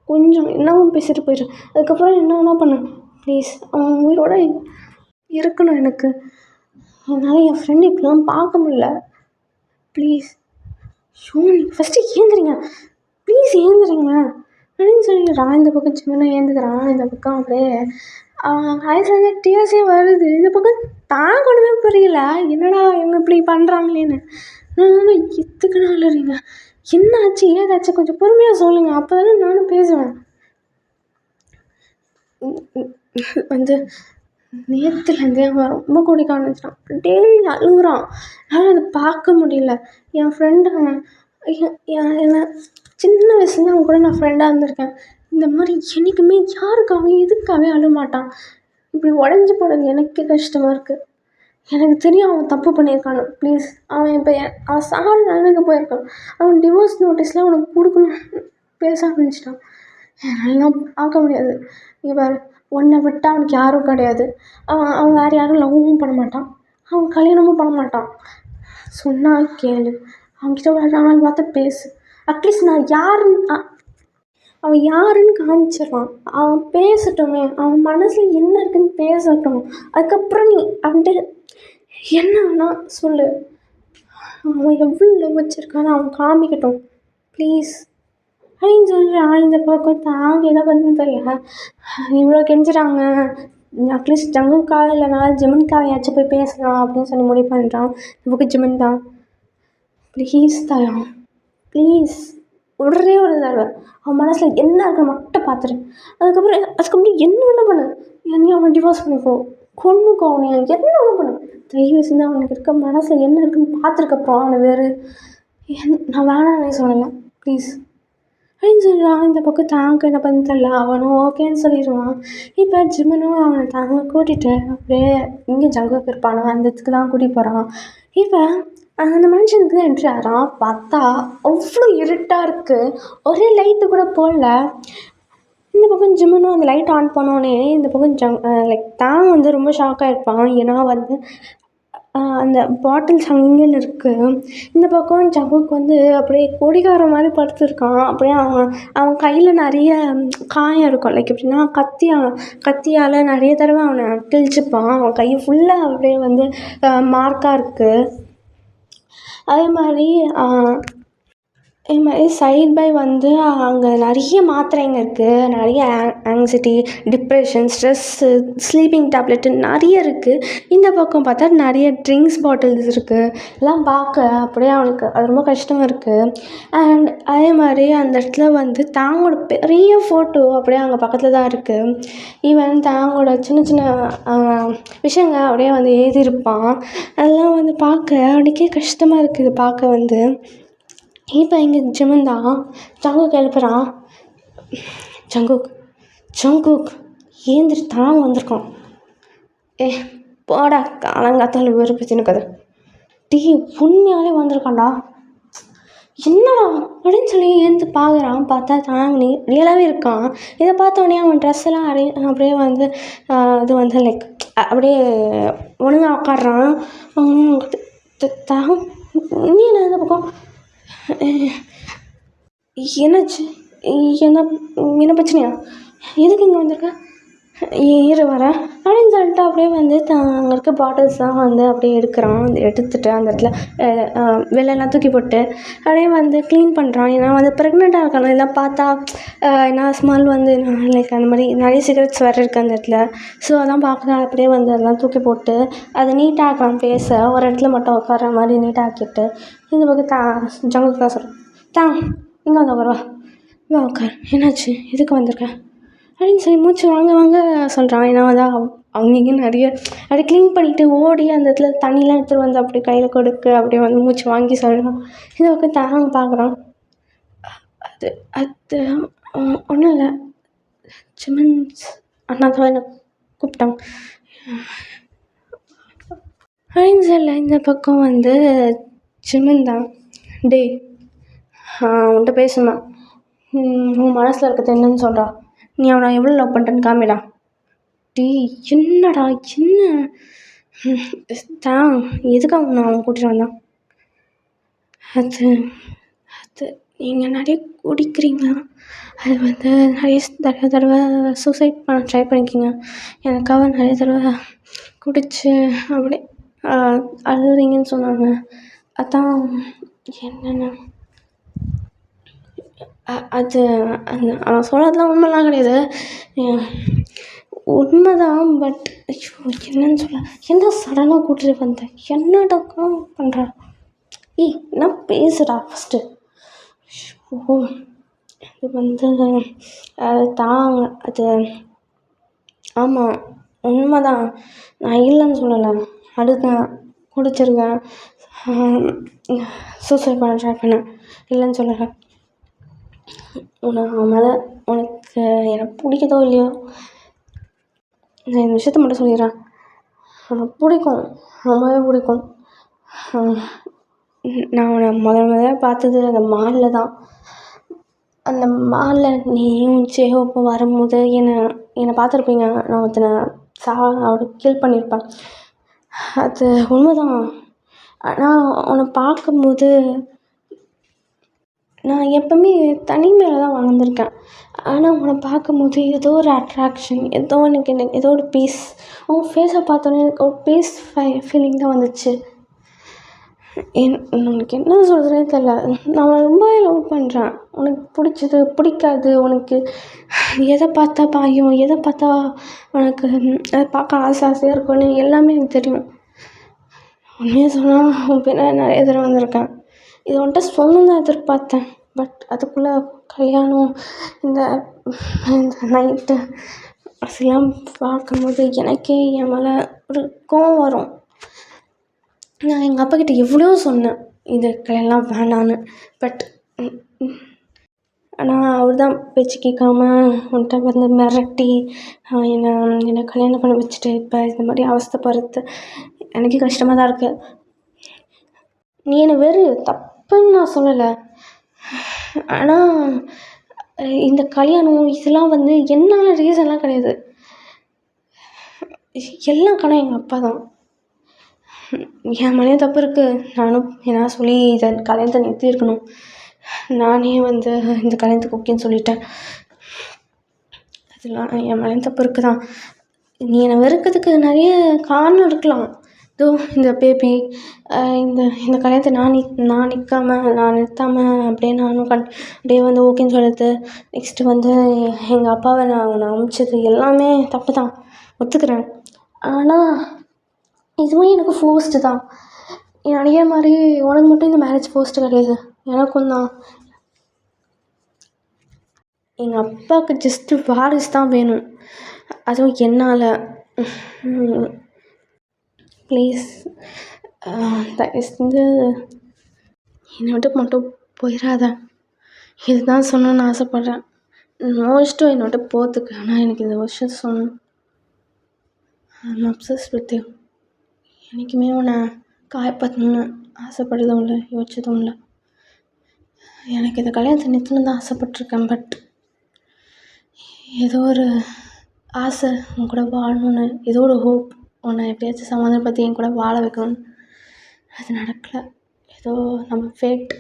கொஞ்சம் என்னவும் பேசிட்டு போயிடுறேன். அதுக்கப்புறம் என்ன பண்ண ப்ளீஸ். அவன் உயிரோட இருக்கணும். எனக்கு என்னால் என் ஃப்ரெண்டு இப்படிலாம் பார்க்க முடியல. ப்ளீஸ் நீங்கள் ஃபஸ்ட்டு ஏந்திரிங்க. ப்ளீஸ் ஏந்திரிங்க அப்படின்னு சொல்லிடுறான். இந்த பக்கம் சின்ன ஏந்துக்கிறான். இந்த பக்கம் அப்படியே ஐஸ்லேருந்து டீயர்ஸே வருது. இந்த பக்கம் ஒன்றுமே புரியல. என்னடா இவங்க இப்படி பண்ணுறாங்களேன்னு. எத்துக்கு நாளுறீங்க? என்ன ஆச்சு ஏதாச்சும் கொஞ்சம் பொறுமையாக சொல்லுங்கள், அப்போ தானே நானும் பேசுவேன். வந்து நேற்றுலேருந்தே அவன் ரொம்ப குடிக்க ஆரம்பிச்சிட்டான். டெய்லி அழுகுறான். என்னால் அதை பார்க்க முடியல. என் ஃப்ரெண்டு அவன் என்ன சின்ன வயசுலேருந்து அவன் கூட நான் ஃப்ரெண்டாக இருந்திருக்கேன். இந்த மாதிரி என்றைக்குமே யாருக்காகவே எதுக்காகவே அழ மாட்டான். இப்படி உடஞ்சி போனது எனக்கே கஷ்டமாக இருக்குது. எனக்கு தெரியும் அவன் தப்பு பண்ணியிருக்கானு. ப்ளீஸ் அவன் இப்போ அவன் சாகிற நிலைமைக்கு போயிருக்கான். அவன் டிவோர்ஸ் நோட்டீஸ்லாம் அவனுக்கு கொடுக்கணும் பேச ஆரம்பிச்சிட்டான். என்னாலாம் பார்க்க முடியாது. இவர் உன்னை விட்டால் அவனுக்கு யாரும் கிடையாது. அவன் வேறு யாரும் லவ்வும் பண்ண மாட்டான். அவன் கல்யாணமும் பண்ண மாட்டான். சொன்னால் கேளு. அவன்கிட்ட ஒரு 4 வார்த்தை பேசு. அட்லீஸ்ட் அவன் யாருன்னு காமிச்சிடுவான். அவன் பேசட்டுமே. அவன் மனசில் என்ன இருக்குன்னு பேசட்டும். அதுக்கப்புறம் நீ அவன்கிட்ட என்ன வேணால் சொல்லு. அவன் எவ்வளோ லவ் வச்சுருக்கான்னு அவன் காமிக்கட்டும் ப்ளீஸ் அப்படின்னு சொல்கிறான். இந்த பக்கம் தாங்க என்ன பண்ணுன்னு தெரியல. இவ்வளோ கெஞ்சுறாங்க. அட்லீஸ்ட் ஜங்குக்காக இல்லைனாலும் ஜிமனுக்காகையாச்சும் போய் பேசலாம் அப்படின்னு சொல்லி முடிவு பண்ணுறான். இந்த பக்கம் ஜிமன் தான் ப்ளீஸ் ப்ளீஸ் ஒரே ஒரு தடவை அவன் மனசில் என்ன இருக்குன்னு மட்டும் பார்த்துரு. அதுக்கப்புறம் என்ன வேணால் பண்ணு. என்னையும் அவனை டிவோர்ஸ் பண்ணிக்கோ, கொன்னுக்கோ, அவனை என்ன வேணால் பண்ணு. தயவு செஞ்சு அவனுக்கு இருக்க மனசில் என்ன இருக்குன்னு பார்த்துருக்கப்புறம் அவனை வேறு நான் வேணான்னே சொல்லலை ப்ளீஸ் அப்படின்னு சொல்கிறான். இந்த பக்கம் தாங்க என்ன பண்ண தெரியல. அவனும் ஓகேன்னு சொல்லிடுவான். இப்போ ஜிமனும் அவனை தாங்க கூட்டிகிட்டு அப்படியே இங்கே ஜங்குக்கு இருப்பானோ அந்த இடத்துக்கு தான் கூட்டிகிட்டு போகிறான். இப்போ அந்த மனுஷனுக்கு தான் என்ட்ரி ஆகிறான். பார்த்தா அவ்வளோ இருட்டாக இருக்குது. ஒரே லைட்டு கூட போடல. இந்த பக்கம் ஜிமனும் அந்த லைட் ஆன் பண்ணோன்னே இந்த பக்கம் தான் வந்து ரொம்ப ஷாக்காக இருப்பான். ஏன்னா வந்து அந்த பாட்டில்ஸ் அங்கேன்னு இருக்குது. இந்த பக்கம் ஜங்குக்கு வந்து அப்படியே குடிகார மாதிரி படுத்துருக்கான். அப்படியே அவன் கையில் நிறைய காயம் இருக்கும். லைக் எப்படின்னா கத்தியால் நிறைய தடவை அவனை கிழிச்சிப்பான். அவன் கை ஃபுல்லாக அப்படியே வந்து மார்க்காக இருக்குது. அதே மாதிரி சைட் பை வந்து அங்கே நிறைய மாத்திரைங்க இருக்குது. நிறைய anxiety, depression, stress, sleeping tablet நிறைய இருக்குது. இந்த பக்கம் பார்த்தா நிறைய ட்ரிங்க்ஸ் பாட்டில்ஸ் இருக்குது. எல்லாம் பார்க்க அப்படியே அவனுக்கு அது ரொம்ப கஷ்டமாக இருக்குது. அண்ட் அதே மாதிரி அந்த இடத்துல வந்து தாங்கோட பெரிய ஃபோட்டோ அப்படியே அங்கே பக்கத்தில் தான் இருக்குது. ஈவன் தாங்கோட சின்ன சின்ன விஷயங்கள் அப்படியே வந்து எழுதியிருப்பான். அதெல்லாம் வந்து பார்க்க அவனுக்கே கஷ்டமாக இருக்குது பார்க்க வந்து. இப்போ இங்கே ஜிமன் தான் ஜங்குக்கு எழுப்புறான். ஜங்குக் ஏந்திரி தான் வந்திருக்கான். ஏ போடா காலங்காத்தால வெறுப்புச்சுன்னு கதை. டீ உண்மையாலே வந்திருக்கான்டா. என்னடா அப்படின்னு சொல்லி ஏந்து பார்க்குறான். பார்த்தா தாங்கி ரியலாகவே இருக்கான். இதை பார்த்தோன்னே அவன் ட்ரெஸ் எல்லாம் அப்படியே வந்து இது வந்து லைக் அப்படியே ஒழுங்காக உட்காடுறான். நீ என்ன இந்த பக்கம் என்னாச்சு? என்ன என்ன பிரச்சனையா? எதுக்கு இங்கே வந்திருக்க? இரு வரேன் அப்படின்னு சொல்லிட்டு அப்படியே வந்து அங்கே இருக்க பாட்டில்ஸ்லாம் வந்து அப்படியே எடுக்கிறான். எடுத்துகிட்டு அந்த இடத்துல வெளிலலாம் தூக்கி போட்டு அப்படியே வந்து க்ளீன் பண்ணுறான். ஏன்னா வந்து ப்ரெக்னெண்ட்டாக இருக்காங்க. எல்லாம் பார்த்தா என்ன ஸ்மெல் வந்து லைக் அந்த மாதிரி நிறைய சிகரெட்ஸ் வேறு இருக்குது அந்த இடத்துல. ஸோ அதெல்லாம் பார்க்க அப்படியே வந்து அதெல்லாம் தூக்கி போட்டு அதை நீட்டாக ஆக்கலாம். பேச ஒரு இடத்துல மட்டும் உட்கார மாதிரி நீட்டாக ஆக்கிட்டு இந்த பக்கம் ஜங்குக்கு தான் சொல்கிறேன். இங்கே வந்து உட்காருவா. வா உட்கார். என்னாச்சு? எதுக்கு வந்திருக்கேன் அப்படின்னு சொல்லி மூச்சு வாங்க வாங்க சொல்கிறான். ஏன்னா வந்து அவங்க இங்கே நிறைய அப்படியே க்ளீன் பண்ணிவிட்டு ஓடி அந்த இடத்துல தண்ணிலாம் எடுத்துகிட்டு வந்து அப்படி கையில் கொடுக்க அப்படியே வந்து மூச்சு வாங்கி சொல்கிறான். இதை பக்கம் தாங்க பார்க்குறான். அது அது ஒன்றும் இல்லை, சிமன்ஸ் அண்ணா தான் என்னை கூப்பிட்டான் அப்படின்னு சொல்ல இந்த பக்கம் வந்து சிமன் தான். டே உன்கிட்ட பேசுமா, உன் மனசில் இருக்கிறது என்னன்னு சொல்கிறா. நீ அவனை எவ்வளோ லவ் பண்ணுறேன்னு காமிடா. டீ என்னடா என்ன தான் எதுக்கு அவன் கூட்டிகிட்டு வந்தான்? அது அது நீங்கள் நிறைய குடிக்கிறீங்க. அது வந்து நிறைய தடவை சூசைட் பண்ண ட்ரை பண்ணிக்கிங்க. எனக்காக நிறைய தடவை குடிச்சு அப்படி அழுகுறீங்கன்னு சொன்னாங்க. அதான் என்னென்ன அது அந்த அவன் சொல்கிறதுலாம் உண்மைலாம் கிடையாது, உண்மைதான். பட் ஐயோ என்னன்னு சொல்ல, என்ன சடனாக கூட்டிகிட்டு வந்தேன்? என்னடா பண்ணுறா? என்ன பேசுகிறா ஃபஸ்ட்டு? ஓ அது வந்து தாங்க அது ஆமாம் உண்மைதான், நான் இல்லைன்னு சொல்லலை. அழுதேன், குடிச்சிருக்கேன், சூசைட் பண்ண ட்ரை பண்ணேன், இல்லைன்னு சொல்லலை. அவன் மேலே உனக்கு எனக்கு பிடிக்குதோ இல்லையோ, நான் இந்த விஷயத்த மட்டும் சொல்லிடுறேன். உனக்கு பிடிக்கும், ரொம்பவே பிடிக்கும். நான் உன்னை முதல்ல பார்த்தது அந்த மாலில் தான். அந்த மாலில் நீயும் சேகோப்போ வரும்போது என்னை பார்த்துருப்பீங்க. நான் ஒருத்தனை அவரை கில் பண்ணியிருப்பேன். அது உண்மைதான். ஆனால் உன்னை பார்க்கும்போது நான் எப்போவுமே தனிமையில் தான் வாழ்ந்திருக்கேன். ஆனால் உன்னை பார்க்கும்போது ஏதோ ஒரு அட்ராக்ஷன், எனக்கு ஏதோ ஒரு பீஸ். உன் ஃபேஸை பார்த்தோன்னே எனக்கு ஒரு பீஸ் ஃபீலிங் தான் வந்துச்சு. உனக்கு என்ன சொல்கிறதே தெரில. நான் உன்னை ரொம்பவே லவ் பண்ணுறேன். உனக்கு பிடிச்சது பிடிக்காது, உனக்கு எதை பார்த்தா பாயும், எதை பார்த்தா உனக்கு அதை பார்க்க ஆசையாக இருக்கும்னு எல்லாமே எனக்கு தெரியும். உண்மையாக சொன்னால் உன் பின்னாடி நிறைய தடவை வந்திருக்கேன். இது உன்கிட்ட சொல்லணும்னு தான் எதிர்பார்த்தேன். பட் அதுக்குள்ளே கல்யாணம், இந்த நைட்டு அதெல்லாம் பார்க்கும்போது எனக்கே என் மேலே ஒரு கோவம் வரும். நான் எங்கள் அப்பாக்கிட்ட எவ்வளோ சொன்னேன் இது கல்யாணம் வேணான்னு. பட் ஆனால் அவர் தான் பேச்சு கேட்காம உன்கிட்ட வந்து மிரட்டி என்னை கல்யாணம் பண்ணி வச்சுட்டு இப்போ இந்த மாதிரி அவஸ்தைப்படுறது எனக்கே கஷ்டமாக தான் இருக்குது. நீ என்னை தப்புன்னு நான் சொல்லலை. ஆனால் இந்த கல்யாணம் இதெல்லாம் வந்து என்னால் ரீசன்லாம் கிடையாது. எல்லாம் காரணம் எங்கள் அப்பா தான். என் மேலேயும் தப்பு இருக்குது. நானும் என்ன சொல்லி இதை கல்யாணத்தை நிறுத்தியிருக்கணும். நானே வந்து இந்த கல்யாணத்துக்கு ஓகேன்னு சொல்லிட்டேன். அதெல்லாம் என் மேலேயும் தப்பு இருக்குது தான். நீ என்னை வெறுக்கிறதுக்கு நிறைய காரணம் இருக்கலாம். இதோ இந்த பேபி, இந்த கல்யாணத்தை நான் நிறுத்தாமல் அப்படியே நானும் அப்படியே வந்து ஓகேன்னு சொல்லுறது. நெக்ஸ்ட்டு வந்து எங்கள் அப்பாவை நான் அனுப்பிச்சது எல்லாமே தப்பு தான், ஒத்துக்கிறேன். ஆனால் இதுவும் எனக்கு ஃபோர்ஸ்டு தான். அதே மாதிரி உனக்கு மட்டும் இந்த மேரேஜ் ஃபோர்ஸ்டு கிடையாது, எனக்கும் தான். எங்கள் அப்பாவுக்கு ஜஸ்ட்டு வாரிசு தான் வேணும், அதுவும் என்னால். ப்ளீஸ் தயவுசெஞ்சு என்னை விட்டு மட்டும் போயிடாத. இதுதான் சொல்லணும்னு ஆசைப்பட்றேன். மோஸ்ட்டும் என்னோட போகிறதுக்கு. ஆனால் எனக்கு இந்த விஷயம் சொன்னேன். I'm obsessed with you. என்றைக்குமே உன்னை காயப்படுத்தணும்னு ஆசைப்பட்டதும் இல்லை, யோசிச்சதும் இல்லை. எனக்கு இந்த கல்யாணத்தை நிறுத்தணும்னு தான் ஆசைப்பட்ருக்கேன். பட் ஏதோ ஒரு ஆசை உன் கூட வாழணுன்னு, ஏதோ ஒரு ஹோப் உன்னை எப்படியாச்சும் சமாதானப்படுத்தி என் கூட வாழ வைக்கணும்னு. அது நடக்கலை. ஏதோ நம்ம ஃபேட்.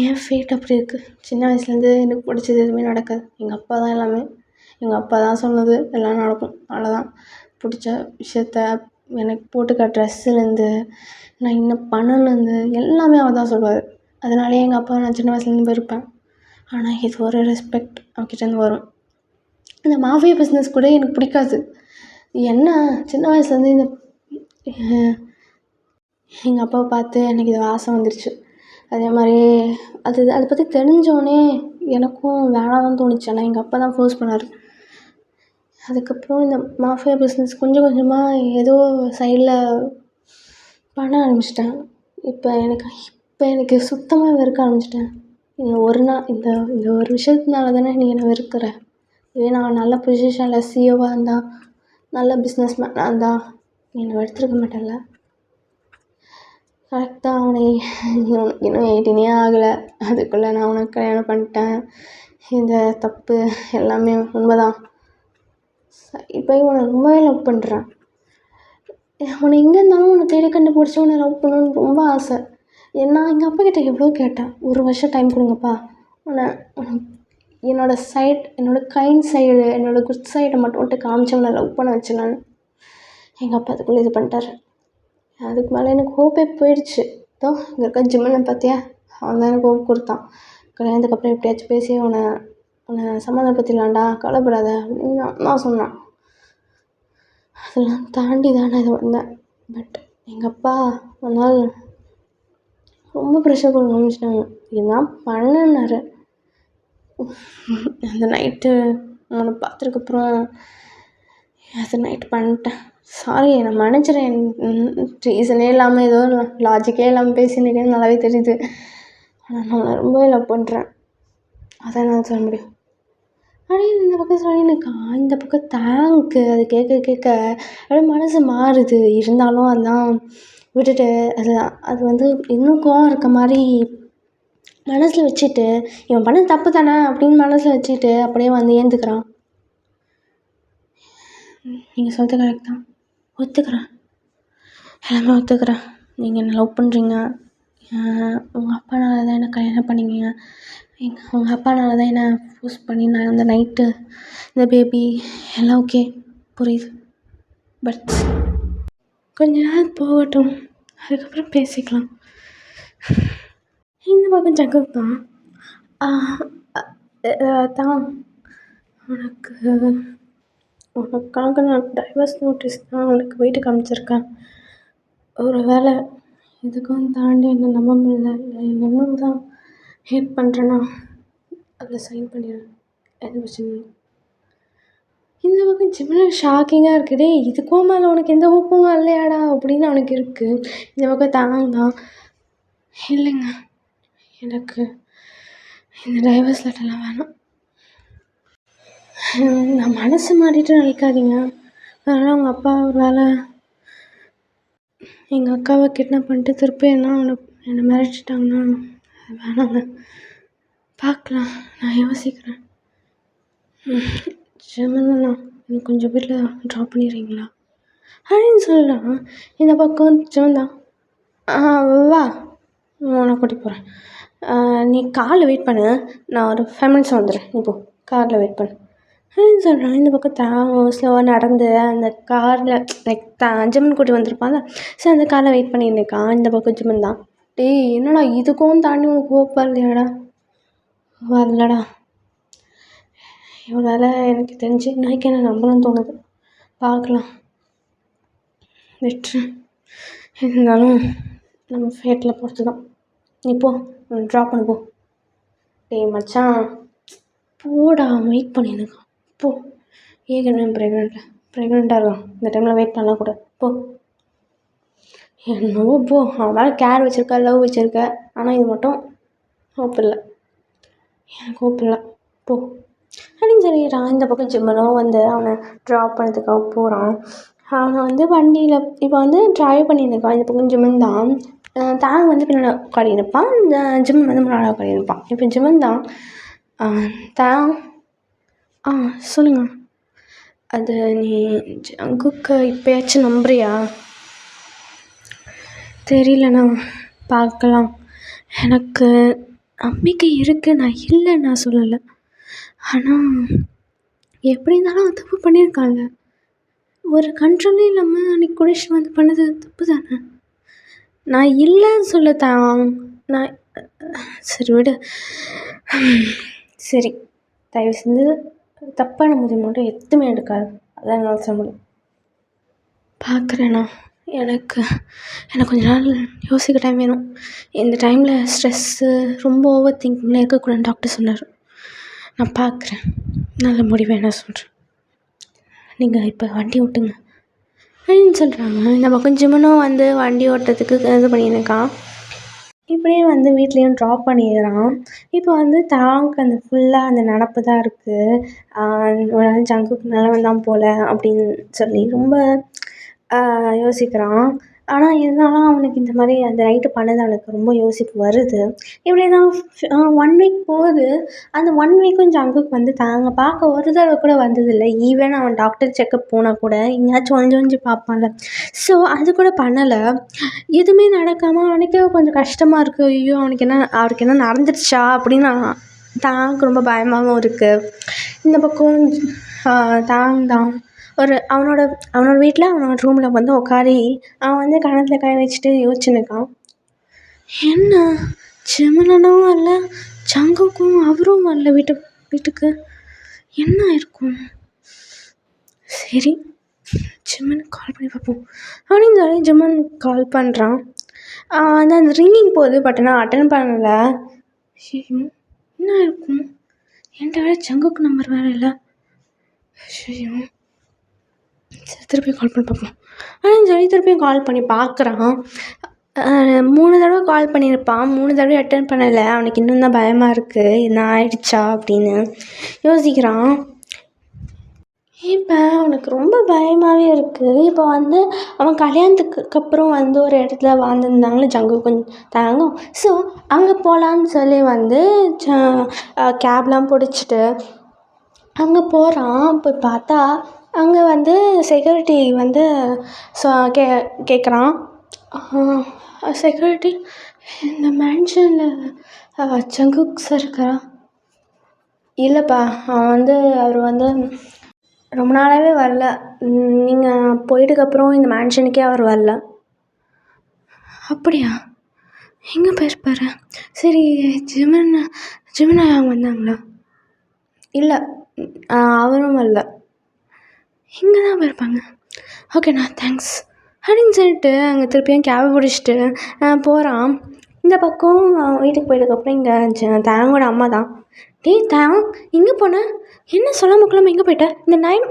ஏன் ஃபேட் அப்படி இருக்குது? சின்ன வயசுலேருந்து எனக்கு பிடிச்சது எதுவுமே நடக்காது. எங்கள் அப்பா தான் எல்லாமே. எங்கள் அப்பா தான் சொன்னது எல்லாம் நடக்கும். அவ்வளோதான். பிடிச்ச விஷயத்த எனக்கு போட்டுக்க ட்ரெஸ்ஸுலேருந்து நான் இன்னும் பண்ணணுலேருந்து எல்லாமே அவர் தான் சொல்லுவார். அதனாலேயே எங்கள் அப்பாவை நான் சின்ன வயசுலேருந்து வெறுப்பேன். ஆனால் இது ஒரு ரெஸ்பெக்ட் அவர்கிட்டேருந்து வரும். இந்த மாஃபியா பிஸ்னஸ் கூட எனக்கு பிடிக்காது. என்ன சின்ன வயசுலேருந்து இந்த எங்கள் அப்பாவை பார்த்து எனக்கு இது ஆசை வந்துருச்சு. அதே மாதிரி அதை பற்றி தெரிஞ்சோடனே எனக்கும் வேணாம்னு தோணுச்சு. ஆனால் எங்கள் அப்பா தான் ஃபோர்ஸ் பண்ணார். அதுக்கப்புறம் இந்த மாஃபியா பிஸ்னஸ் கொஞ்சம் கொஞ்சமாக ஏதோ சைடில் பண்ண ஆரம்பிச்சிட்டேன். இப்போ எனக்கு சுத்தமாக வெறுக்க ஆரம்பிச்சிட்டேன். இந்த ஒரு விஷயத்தினால தானே நீ என்னை வெறுக்கிற. இதே நான் நல்ல பொசிஷனில் சிஓவாக இருந்தால், நல்ல பிஸ்னஸ் மேனாக இருந்தால் நீ என்னை வெறுத்துருக்க மாட்டேன்ல. கரெக்டாக இன்னும் 18 ஆகலை, அதுக்குள்ளே நான் உனக்கு கல்யாணம் பண்ணிட்டேன். இந்த தப்பு எல்லாமே உண்மைதான். இப்போ உன்னை ரொம்பவே லவ் பண்ணுறேன். உன்னை எங்கே இருந்தாலும் உன்னை தேடி கண்டுபிடிச்சி உன்னை லவ் பண்ணணுன்னு ரொம்ப ஆசை. நான் எங்கள் அப்பா கிட்டே எவ்வளோ கேட்டேன், 1 வருஷம் டைம் கொடுங்கப்பா, என்னோடய கைண்ட் சைடு, என்னோடய குட் சைடை மட்டும் காமிச்சு உன்னை லவ் பண்ண வச்சுலான்னு. எங்கள் அப்பா அதுக்குள்ளே இது பண்ணிட்டாரு. அதுக்கு மேலே எனக்கு ஹோப்பே போயிடுச்சு. இங்கே இருக்க ஜிம்மனை பார்த்தியா, அவன் தான் எனக்கு ஹோப் கொடுத்தான். கல்யாணத்துக்கு அப்புறம் எப்படியாச்சும் பேசி உன்னை சமாதானப்படுத்திடலாம்டா, கவலைப்படாத அப்படின்னு நான் சொன்னான். அதெல்லாம் தாண்டி தான் நான் இது வந்தேன். பட் எங்கள் அப்பா ஒரு நாள் ரொம்ப ப்ரெஷர் பண்ண ஆரம்பிச்சிட்டாங்க. இதுதான் பண்ணனாரு. அந்த நைட்டு அவனை பார்த்ததுக்கப்புறம் அந்த நைட்டு பண்ணிட்டேன். சாரி, நான் மன்னிச்சிடுறேன். ரீசனே இல்லாமல் ஏதோ லாஜிக்கே இல்லாமல் பேசியிருக்கேன்னு நல்லாவே தெரியுது. ஆனால் நான் ரொம்பவே லவ் பண்ணுறேன். அதான் நான் சொல்ல முடியும். ஆனால் இந்த பக்கம் சொல்லியிருக்கா, இந்த பக்கம் தேங்க்கு. அது கேட்க அப்படியே மனசு மாறுது. இருந்தாலும் அதெல்லாம் விட்டுட்டு அது வந்து இன்னும் கோவம் இருக்க மாதிரி மனசில் வச்சுட்டு, இவன் பண்ண தப்பு தானே அப்படின்னு மனசில் வச்சுட்டு அப்படியே வந்து ஏந்துக்கிறான். நீங்கள் சொல்கிறது கரெக்ட் தான், ஒத்துக்கிறேன், எல்லாமே ஒத்துக்கிறேன். நீங்கள் என்ன லவ் பண்ணுறீங்க, உங்கள் அப்பானால தான் என்ன கல்யாணம் பண்ணிங்க, உங்கள் அப்பானால தான் என்ன ஃபோர்ஸ் பண்ணி நான் அந்த நைட்டு இந்த பேபி எல்லாம் ஓகே, புரியுது. பட் கொஞ்ச நாள் போகட்டும், அதுக்கப்புறம் பேசிக்கலாம். இந்த பக்கம் ஜக்கப் தான் உனக்காக நான் டைவர்ஸ் நோட்டீஸ் தான் உனக்கு வீட்டுக்கு காமிச்சிருக்கேன். ஒரு வேளை இதுக்கும் தாண்டி என்ன நம்ப முடியல, இல்லை இன்னும் தான் ஹேட் பண்ணுறேன்னா அதில் சைன் பண்ணிடுறேன். எது பிரச்சனை. இந்த பக்கம் ஜிம்மில் ஷாக்கிங்காக இருக்குது. இதுக்கும் மேலே உனக்கு எந்த ஹோப்பும் இல்லையாடா அப்படின்னு அவனுக்கு இருக்குது. இந்த பக்கம் தான் இல்லைங்க, எனக்கு இந்த டைவர்ஸ் லெட்டர்லாம் வேணாம். நான் மனசு மாறிட்டு நினைக்காதீங்க. அதனால் அவங்க அப்பா ஒரு வேலை எங்கள் அக்காவை கிட்னாப் பண்ணிட்டு திருப்பி என்னை மிரட்டிட்டாங்கன்னா அது வேணாங்க. பார்க்கலாம், நான் யோசிக்கிறேன். ஜெமினா, எனக்கு கொஞ்சம் வீட்டில் ட்ராப் பண்ணிடுறீங்களா அப்படின்னு சொல்லலாம். இந்த பக்கம் ஜெமன் தான், வா உன்னை கூட்டிகிட்டு போகிறேன், நீ காரில் வெயிட் பண்ணு, நான் ஒரு 5 minutes வந்துடுறேன், நீ போ காரில் வெயிட் பண்ணு அப்படின்னு சொல்கிறான். இந்த பக்கம் ஸ்லோவாக நடந்து அந்த காரில் லைக் ஜெமன் கூட்டி வந்திருப்பாங்க. ஸோ அந்த காரில் வெயிட் பண்ணியிருக்கான். இந்த பக்கம் ஜெமன் தான், டேய் என்னடா இதுக்கும் தாண்டி உனக்கு ஹோப் வரலையாடா? வரலடா. இவ்வளோ வேலை எனக்கு தெரிஞ்சு நாளைக்கு என்ன நம்பணும்னு தோணுது. பார்க்கலாம், விட்டுரு. இருந்தாலும் நம்ம ஃபேட்டில் பொறுத்து தான். நீ போ, ட்ராப் பண்ணு போ. டேய் மச்சான் போடா, வெயிட் பண்ணியிருக்கான், போ. ஏற்கனவே ப்ரெக்னெண்ட்டாக இருக்கான், இந்த டைமில் வெயிட் பண்ணலாம் கூட, போ. என்னவோ போ, அவன் மேலே கேர் வச்சுருக்க, லவ் வச்சுருக்க. ஆனால் இது மட்டும் ஹோப் இல்லை, எனக்கு ஹோப் இல்லை, போ. அப்படின்னு சொல்லிடுறான். இந்த பக்கம் ஜிம்மனும் வந்து அவனை ட்ராப் பண்ணதுக்காக போகிறான். அவனை வந்து வண்டியில் இப்போ வந்து ட்ரைவ் பண்ணியிருக்கான். இந்த பக்கம் ஜிம்மன் தான் தாங் வந்து பின்னாடி உட்காடி இருப்பான். இந்த ஜிம்மன் வந்து முன்னாடி உட்காடி இருப்பான். இப்போ ஜிம்மன் தான் தாங் சொல்லுங்கள். அது நீ ஜங்குக்கு இப்போயாச்சும் நம்புறியா? தெரியலண்ணா, பார்க்கலாம். எனக்கு நம்பிக்கை இருக்குது, நான் இல்லை நான் சொல்லலை. ஆனால் எப்படி இருந்தாலும் அவன் தப்பு பண்ணியிருக்கான்ல. ஒரு கண்ட்ரோலே இல்லாமல் அன்றைக்கி குடிச்சு வந்து பண்ணது தப்பு தானே. நான் இல்லைன்னு சொல்லத்தான். நான் சரி விடு. சரி, தயவு செஞ்சு தப்பான முடிவு மட்டும் எதுவுமே எடுக்காது. அதான் என்னால் சொல்ல முடியும். பார்க்குறேண்ணா. எனக்கு கொஞ்ச நாள் யோசிக்க டைம் வேணும். இந்த டைமில் ஸ்ட்ரெஸ்ஸு ரொம்ப ஓவர் திங்கிங்லாம் இருக்கக்கூடாதுன்னு டாக்டர் சொன்னார். நான் பார்க்குறேன், நல்ல முடிவை நான் சொல்கிறேன். நீங்கள் இப்போ வண்டி ஓட்டுங்க அப்படின்னு சொல்கிறாங்க. இந்த பக்கம் ஜிம்மனும் வந்து வண்டி ஓட்டுறதுக்கு இது பண்ணியிருக்கான். இப்படியே வந்து வீட்லேயும் ட்ராப் பண்ணிடுறான். இப்போ வந்து தாங்க்கு அந்த ஃபுல்லாக அந்த நினப்பு தான் இருக்குது. ஒரு நாள் ஜங்குக்கு நல்லவன் தான் போல் அப்படின்னு சொல்லி ரொம்ப யோசிக்கிறான். ஆனால் இருந்தாலும் அவனுக்கு இந்த மாதிரி அந்த நைட்டு பண்ணது அவனுக்கு ரொம்ப யோசிப்பு வருது. இப்படி தான் 1 வீக் போகுது. அந்த 1 வீக்கும் ஜங்குக்கு வந்து தாங்க பார்க்க ஒரு தடவை கூட வந்ததில்லை. ஈவன் அவன் டாக்டர் செக்கப் போனால் கூட எங்கேயாச்சும் ஒழிஞ்சு பார்ப்பான்ல. ஸோ அது கூட பண்ணலை. எதுவுமே நடக்காமல் அவனுக்கே கொஞ்சம் கஷ்டமாக இருக்குது. ஐயோ அவருக்கு என்ன நடந்துடுச்சா அப்படின்னு தாங்க்கு ரொம்ப பயமாகவும் இருக்குது. இந்த பக்கம் தான் அவனோட வீட்டில் அவனோட ரூமில் வந்து உட்காரி அவன் வந்து கணத்தில் கை வச்சுட்டு யோசிச்சுன்னுக்கான். என்ன ஜிம்மனும் வரல, ஜங்குக்கும் அவரும் வரல வீட்டுக்கு. என்ன இருக்கும்? சரி, ஜிம்மனுக்கு கால் பண்ணி பார்ப்போம் அப்படின்னு சொல்லி ஜிம்மன் கால் பண்ணுறான். அந்த ரிங்கிங் போகுது. பட் நான் அட்டன் பண்ணலை. என்ன இருக்கும்? என்கிட்ட வேறு ஜங்குக்கு நம்பர் வேறு இல்லை. ஐயோ, சரி திருப்பி கால் பண்ணி பார்ப்போம் அப்படின்னு சொல்லி திருப்பியும் கால் பண்ணி பார்க்குறான். 3 தடவை கால் பண்ணியிருப்பான். 3 தடவை அட்டன் பண்ணலை. அவனுக்கு இன்னும் தான் பயமாக இருக்குது, என்ன ஆயிடுச்சா அப்படின்னு யோசிக்கிறான். இப்போ அவனுக்கு ரொம்ப பயமாகவே இருக்குது. இப்போ வந்து அவன் கல்யாணத்துக்கு அப்புறம் வந்து ஒரு இடத்துல வாழ்ந்துருந்தாங்களே ஜங்கு கொஞ்சம் தாங்கும். ஸோ அங்கே போகலான்னு சொல்லி வந்து கேப்லாம் பிடிச்சிட்டு அங்கே போகிறான். போய் பார்த்தா அங்கே வந்து செக்யூரிட்டி வந்து கேட்குறான். செக்யூரிட்டி, இந்த மேன்ஷனில் ஜங்குக் சார் இருக்காரா? இல்லைப்பா, அவர் வந்து ரொம்ப நாளாகவே வரல. நீங்கள் போயிட்டதுக்கப்புறம் இந்த மேன்ஷனுக்கே அவர் வரல. அப்படியா? எங்கே போயிருப்பாரு? சரி, ஜிமனா அவங்க வந்தாங்களா? இல்லை, அவரும் வரல. இங்கே தான் போயிருப்பாங்க. ஓகேண்ணா, தேங்க்ஸ் அப்படின்னு சொல்லிட்டு அங்கே திருப்பியும் கேபை பிடிச்சிட்டு போகிறான். இந்த பக்கம் வீட்டுக்கு போயிட்டதுக்கப்புறம் இங்கே தாங்கோட அம்மா தான். டேய் தாங், எங்கே போனேன்? என்ன சொல்லாமல் கொள்ளாமல் எங்கே போயிட்டேன்?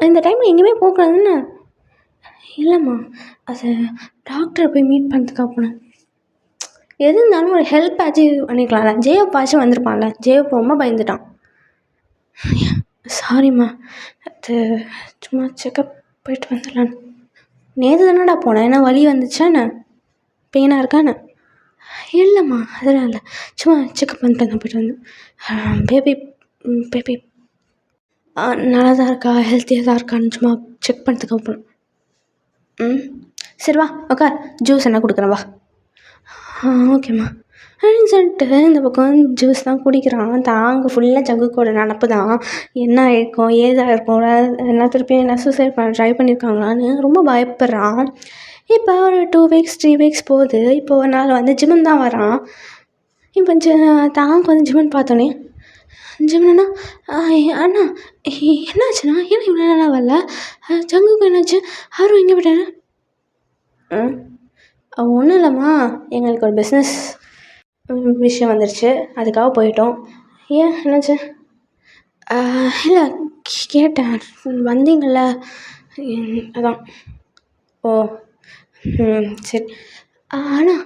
இந்த டைமில் எங்கேயுமே போகக்கூடாதுன்னு. இல்லைம்மா, அது டாக்டரை போய் மீட் பண்ணுறதுக்காக போனேன். எது இருந்தாலும் ஒரு ஹெல்ப் ஆச்சு பண்ணிக்கலாம்ல. ஜேஎப்பாச்சும் வந்திருப்பான்ல. ஜேஎப் ரொம்ப பயந்துட்டான். சாரிம்மா, அது சும்மா செக்கப் போயிட்டு வந்துடலான்னு. நேற்று தானடா போனேன், என்ன வலி வந்துச்சா என்ன? பெயினாக இருக்கான்னு? இல்லைம்மா, அதெல்லாம் இல்லை, சும்மா செக்கப் பண்ணிட்டு தான் போயிட்டு வந்தேன். பேபி நல்லா தான் இருக்கா, ஹெல்த்தியாக தான் இருக்கான்னு சும்மா செக் பண்ணுறதுக்கு போகணும். சரி வா உட்கார், ஜூஸ் என்ன கொடுக்குறேன் வா. ஓகேம்மா அப்படின்னு சொல்லிட்டு இந்த பக்கம் ஜூஸ் தான் குடிக்கிறான். தாங்க ஃபுல்லாக ஜங்குக்கோட நினப்பு தான். என்ன இருக்கும், ஏதாக இருக்கும், என்ன திருப்பியும் என்ன சூசைட் ட்ரை பண்ணியிருக்காங்களான்னு ரொம்ப பயப்படுறான். இப்போ ஒரு 2 வீக்ஸ் 3 வீக்ஸ் போகுது. இப்போ ஒரு நாள் வந்து ஜிம்மன் தான் வரான். இப்போ தாங்க வந்து ஜிம்மன் பார்த்தோன்னே, ஜிம்மனா அண்ணா என்னாச்சுண்ணா, ஏன்னா இவ்வளோ நாளாக வரல? ஜங்குக்கு என்னாச்சு? அவரும் எங்கே போயிட்டாரு? ஒன்றும் இல்லைம்மா, எங்களுக்கு ஒரு பிஸ்னஸ் விஷயம் வந்துருச்சு, அதுக்காக போயிட்டோம். ஏன் என்னாச்சு? இல்லை கேட்டேன், வந்தீங்கள்ல அதான். ஓ சரி. ஆனால்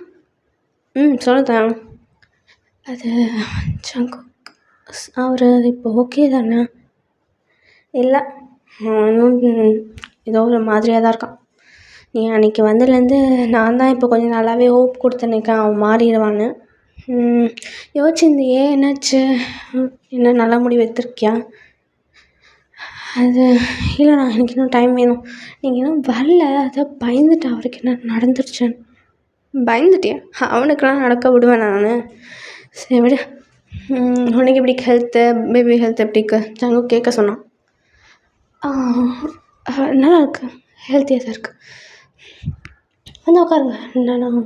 சொல்லுதான். அது ஜங்குக் அவர் இப்போ ஓகே தானே? இல்லை, இன்னும் ஏதோ ஒரு மாதிரியாக தான் இருக்கான். நீ அன்றைக்கி வந்ததுலேருந்து நான் தான் இப்போ கொஞ்சம் நல்லாவே ஹோப் கொடுத்துன்னுக்கேன் அவன் மாறிடுவான்னு. யோசிச்சிருந்தியே, என்னாச்சு? என்ன நல்ல முடிவு எடுத்திருக்கியா? அது இல்லைண்ணா, எனக்கு இன்னும் டைம் வேணும். நீங்கள் இன்னும் வரல, அதான் பயந்துட்டேன் அவருக்கு என்ன நடந்துருச்சுன்னு. பயந்துட்டியா? அவனுக்கெல்லாம் நடக்க விடுவேன் நான். சரி விடு. உனக்கு எப்படி ஹெல்த்து, பேபி ஹெல்த் எப்படி இருக்கு? ஜங்கு கேட்க சொன்னான். நல்லா இருக்கு, ஹெல்த்தியாக தான் இருக்குது. வந்து உட்காருங்க, நான்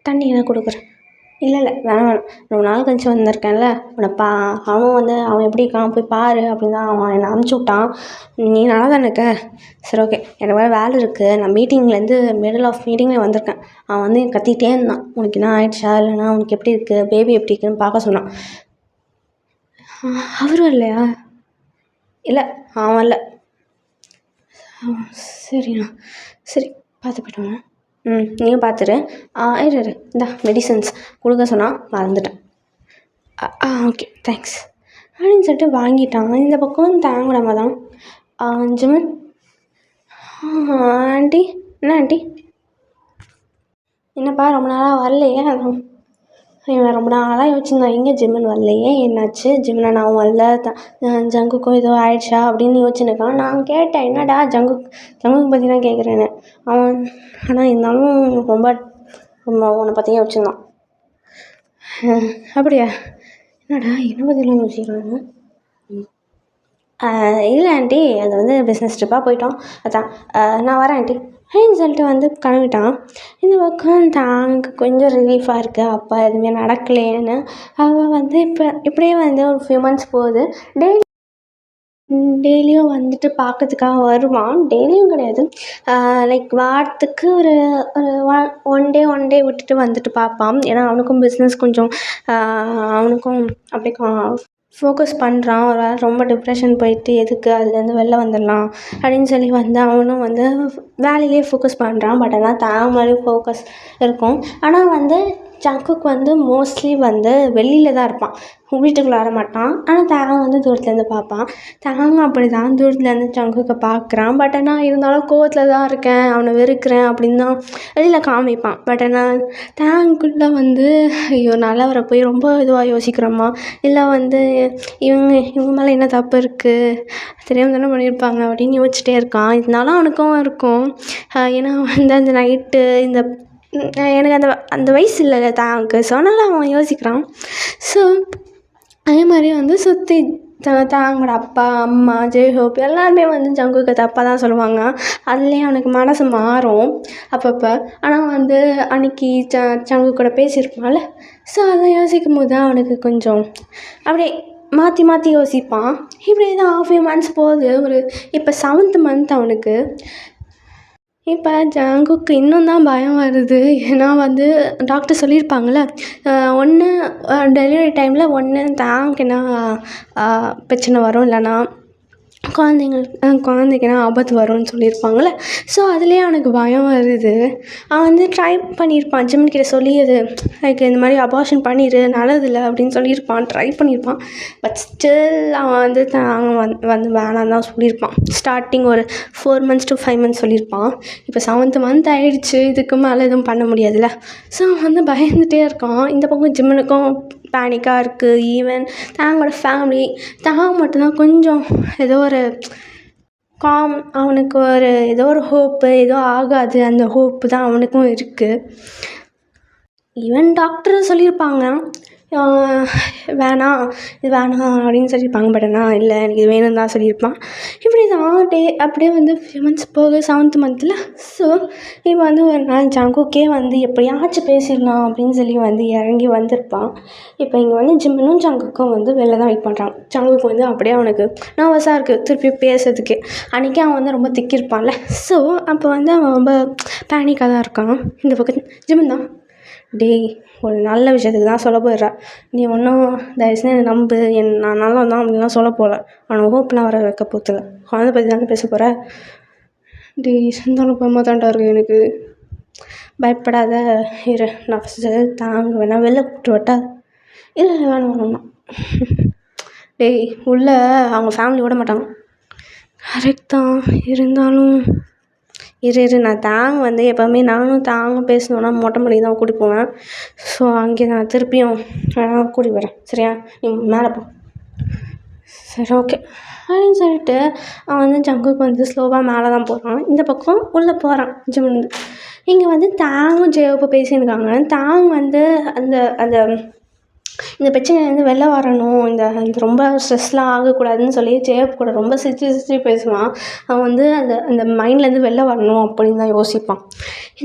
தண்ணி என்ன கொடுக்குறேன். இல்லை வேணாம் வேணாம், ரொம்ப நாள் கழிச்சு வந்திருக்கேன்ல அவன் எப்படி இருக்கான் போய் பாரு அப்படின்னு தான் அவன் என்னை அனுப்பிச்சி விட்டான். நீ நல்லா தானே இருக்க? சரி ஓகே, எனக்கு வேறு வேலை இருக்குது, நான் மீட்டிங்லேருந்து மிடில் ஆஃப் மீட்டிங்கில் வந்திருக்கேன். அவன் வந்து கத்திகிட்டே இருந்தான், உனக்கு என்ன ஆயிடுச்சா, இல்லைனா உனக்கு எப்படி இருக்குது, பேபி எப்படி இருக்குன்னு பார்க்க சொன்னான். அவர் வரலையா? இல்லை, அவன் வரல. சரிண்ணா, சரி பார்த்து போய்ட்டு நீயும் பார்த்துரு. இரு இந்தா மெடிசன்ஸ் கொடுக்க சொன்னால் மறந்துட்டேன். ஓகே தேங்க்ஸ் அப்படின்னு சொல்லிட்டு வாங்கிட்டான். இந்த பக்கம் தாங்கடாம தான். ஜிமன், ஆண்டி, என்ன ஆண்டி? என்னப்பா ரொம்ப நாளாக வரலையே? இவன் ரொம்ப நாளாக யோசிச்சிருந்தான், எங்கே ஜிம்மன் வரலையே, என்னாச்சு ஜிம்மனை நான் வரல, ஜங்குக்கும் ஏதோ ஆயிடுச்சா அப்படின்னு யோசிச்சுருக்கான். நான் கேட்டேன், என்னடா ஜங்குக்கு பற்றி தான் கேட்குறேன்னு. அவன் ஆனால் இருந்தாலும் ரொம்ப உன்னை பற்றியே யோசிச்சிருந்தான். அப்படியா? என்னடா என்ன பற்றிலாம் யோசிக்கிறாங்க? இல்லை ஆண்டி, அது வந்து பிஸ்னஸ் ட்ரிப்பாக போயிட்டோம், அதான் நான் வரேன் ஆண்டி அப்படின்னு சொல்லிட்டு வந்து கிளம்பிட்டான். இந்த பக்கம் தாங்க கொஞ்சம் ரிலீஃபாக இருக்குது, அப்பா எதுவுமே நடக்கலையேன்னு. அவள் வந்து இப்படியே வந்து ஒரு ஃபியூ மந்த்ஸ் போகுது. டெய்லியும் வந்துட்டு பார்க்கறதுக்காக வருவான். டெய்லியும் கிடையாது, லைக் வாரத்துக்கு ஒரு ஒரு ஒன் டே விட்டுட்டு வந்துட்டு பார்ப்பான். ஏன்னா அவனுக்கும் பிஸ்னஸ் கொஞ்சம் அவனுக்கும் அப்படி ஃபோக்கஸ் பண்ணுறான். ஒரு வேளை ரொம்ப டிப்ரெஷன் போயிட்டு எதுக்கு அதுலேருந்து வெளில வந்துடலாம் அப்படின்னு சொல்லி வந்து அவனும் வந்து வேலையிலே ஃபோக்கஸ் பண்ணுறான். பட் ஆனால் தான் மாதிரி ஃபோக்கஸ் இருக்கும். ஆனால் வந்து ஜங்குக்கு வந்து மோஸ்ட்லி வந்து வெளியில் தான் இருப்பான், வீட்டுக்குள்ளே வர மாட்டான். ஆனால் தாங்க வந்து தூரத்துலேருந்து பார்ப்பான். தாங்க அப்படி தான் தூரத்துலேருந்து ஜங்குக்கை பார்க்குறான். பட் ஆனால் இருந்தாலும் கோவத்தில் தான் இருக்கேன், அவனை வெறுக்கிறேன் அப்படின்னு தான் வெளியில் காமிப்பான். பட் ஆனால் தாங்குக்குள்ளே வந்து ஐயோ நல்லவரை போய் ரொம்ப இதுவாக யோசிக்கிறோமா, இல்லை வந்து இவங்க மேலே என்ன தப்பு இருக்குது, தெரியாமல் தானே பண்ணியிருப்பாங்க அப்படின்னு யோசிச்சுட்டே இருக்கான். இதனால அவனுக்கும் இருக்கும். ஏன்னா வந்து அந்த நைட்டு எனக்கு அந்த வயசு இல்லைல்ல தாங்க, ஸோ அதனால் அவன் யோசிக்கிறான். ஸோ அதே மாதிரி வந்து சுற்றி தாங்கோட அப்பா அம்மா ஜெய்ஹோப் எல்லாருமே வந்து ஜங்குக்கு தப்பாக தான் சொல்லுவாங்க. அதுலேயே அவனுக்கு மனசு மாறும் அப்பப்போ. ஆனால் வந்து அன்றைக்கி ஜங்கு கூட பேசியிருப்பான்ல, ஸோ அதை யோசிக்கும் போது அவனுக்கு கொஞ்சம் அப்படியே மாற்றி யோசிப்பான். இப்படியே தான் ஃபியூ மந்த்ஸ் போகுது. இப்போ 7th மந்த் அவனுக்கு. இப்போ ஜங்குக்கு இன்னும் தான் பயம் வருது. ஏன்னா வந்து டாக்டர் சொல்லியிருப்பாங்கள்ல, ஒன்று டெலிவரி டைமில் ஒன்று தாங்குனா பிரச்சனை வரும், இல்லைன்னா குழந்தைக்குனா ஆபத்து வரும்னு சொல்லியிருப்பாங்கள்ல. ஸோ அதுலேயே அவனுக்கு பயம் வருது. அவன் வந்து ட்ரை பண்ணியிருப்பான், ஜிம்கிட்ட சொல்லி அது லைக் இந்த மாதிரி அபார்ஷன் பண்ணிடு நல்லதில்லை அப்படின்னு சொல்லியிருப்பான், ட்ரை பண்ணியிருப்பான். பட் ஸ்டில் அவன் வந்து வந்து வேணாம் தான் சொல்லியிருப்பான். ஸ்டார்டிங் ஒரு 4 months to 5 months சொல்லியிருப்பான். இப்போ 7th month ஆகிடுச்சு, இதுக்கு மேலே எதுவும் பண்ண முடியாதுல்ல. ஸோ அவன் வந்து பயந்துகிட்டே இருக்கான். இந்த பக்கம் ஜிம்மனுக்கும் பேனிக்காக இருக்குது. ஈவன் தாங்களோட ஃபேமிலி மட்டும்தான் கொஞ்சம் ஏதோ ஒரு அவனுக்கு ஏதோ ஒரு ஹோப்பு, ஏதோ ஆகாது அந்த ஹோப்பு தான் அவனுக்கும் இருக்குது. ஈவன் டாக்டரும் சொல்லியிருப்பாங்க, வேணாம் இது வேணாம் அப்படின்னு சொல்லியிருப்பாங்க. பட் ஆனால் இல்லை எனக்கு இது வேணும்னு தான் சொல்லியிருப்பான். இப்படி தான் அப்படியே வந்து ஃபியூ மந்த்ஸ் போக 7th மந்தில். ஸோ இப்போ வந்து ஒரு நாள் ஜங்குக்கே வந்து எப்படியாச்சும் பேசிடலாம் அப்படின்னு சொல்லி வந்து இறங்கி வந்திருப்பான். இப்போ இங்கே வந்து ஜிம்மனும் ஜங்குக்கும் வந்து வெளில தான் வெயிட் பண்ணுறான். ஜங்குக்கு வந்து அப்படியே அவனுக்கு நர்வஸாக இருக்குது திருப்பி பேசுறதுக்கு. அன்றைக்கி அவன் வந்து ரொம்ப திக்கியிருப்பான்ல, ஸோ அப்போ வந்து அவன் ரொம்ப பேனிக்காக தான் இருக்கான். இந்த பக்கம் ஜிம்மன் தான், டேய் ஒரு நல்ல விஷயத்துக்கு தான் சொல்ல போயிடுறா, நீ ஒன்றும் தயவுசெய்து என்னை நம்பு, நான் நல்லா தான் அப்படின்லாம் சொல்ல போகல, அவனை ஹோப்லாம் வர வைக்க போதில்ல, குழந்தை பற்றி தானே பேச போகிற. டேய் சொந்தாலும் பயமாக தான்டா இருக்கு எனக்கு, பயப்படாத இரு, நான் ஃபஸ்ட்டு தாங்க வேணா வெளில கூப்பிட்டு வட்டா. இல்லை வேணாம், டேய் உள்ளே அவங்க ஃபேமிலி விட மாட்டாங்க, கரெக்ட் தான். இருந்தாலும் நான் தாங் வந்து எப்போவுமே நானும் தாங்கும் பேசணுன்னா மொட்டை மாடிக்கு தான் கூட்டிட்டு போவேன். ஸோ அங்கே நான் திருப்பியும் கூட்டிட்டு வரேன். சரியா? நீ மேலே போ. சரி ஓகே அப்படின்னு சொல்லிட்டு அவன் வந்து ஜங்குக்கு வந்து ஸ்லோவாக மேலே தான் போகிறான். இந்த பக்கம் உள்ளே போகிறான் ஜிம்முன்னு. இங்கே வந்து தாங்கும் ஜேவப்போ பேசியிருக்காங்க. தாங் வந்து அந்த அந்த இந்த பிரச்சனையிலேருந்து வெளில வரணும், இந்த ரொம்ப ஸ்ட்ரெஸ்லாம் ஆகக்கூடாதுன்னு சொல்லி ஜேஎஃப் கூட ரொம்ப சிரிச்சு பேசுவான். அவன் வந்து அந்த அந்த மைண்ட்லேருந்து வெளில வரணும் அப்படின்னு தான் யோசிப்பான்.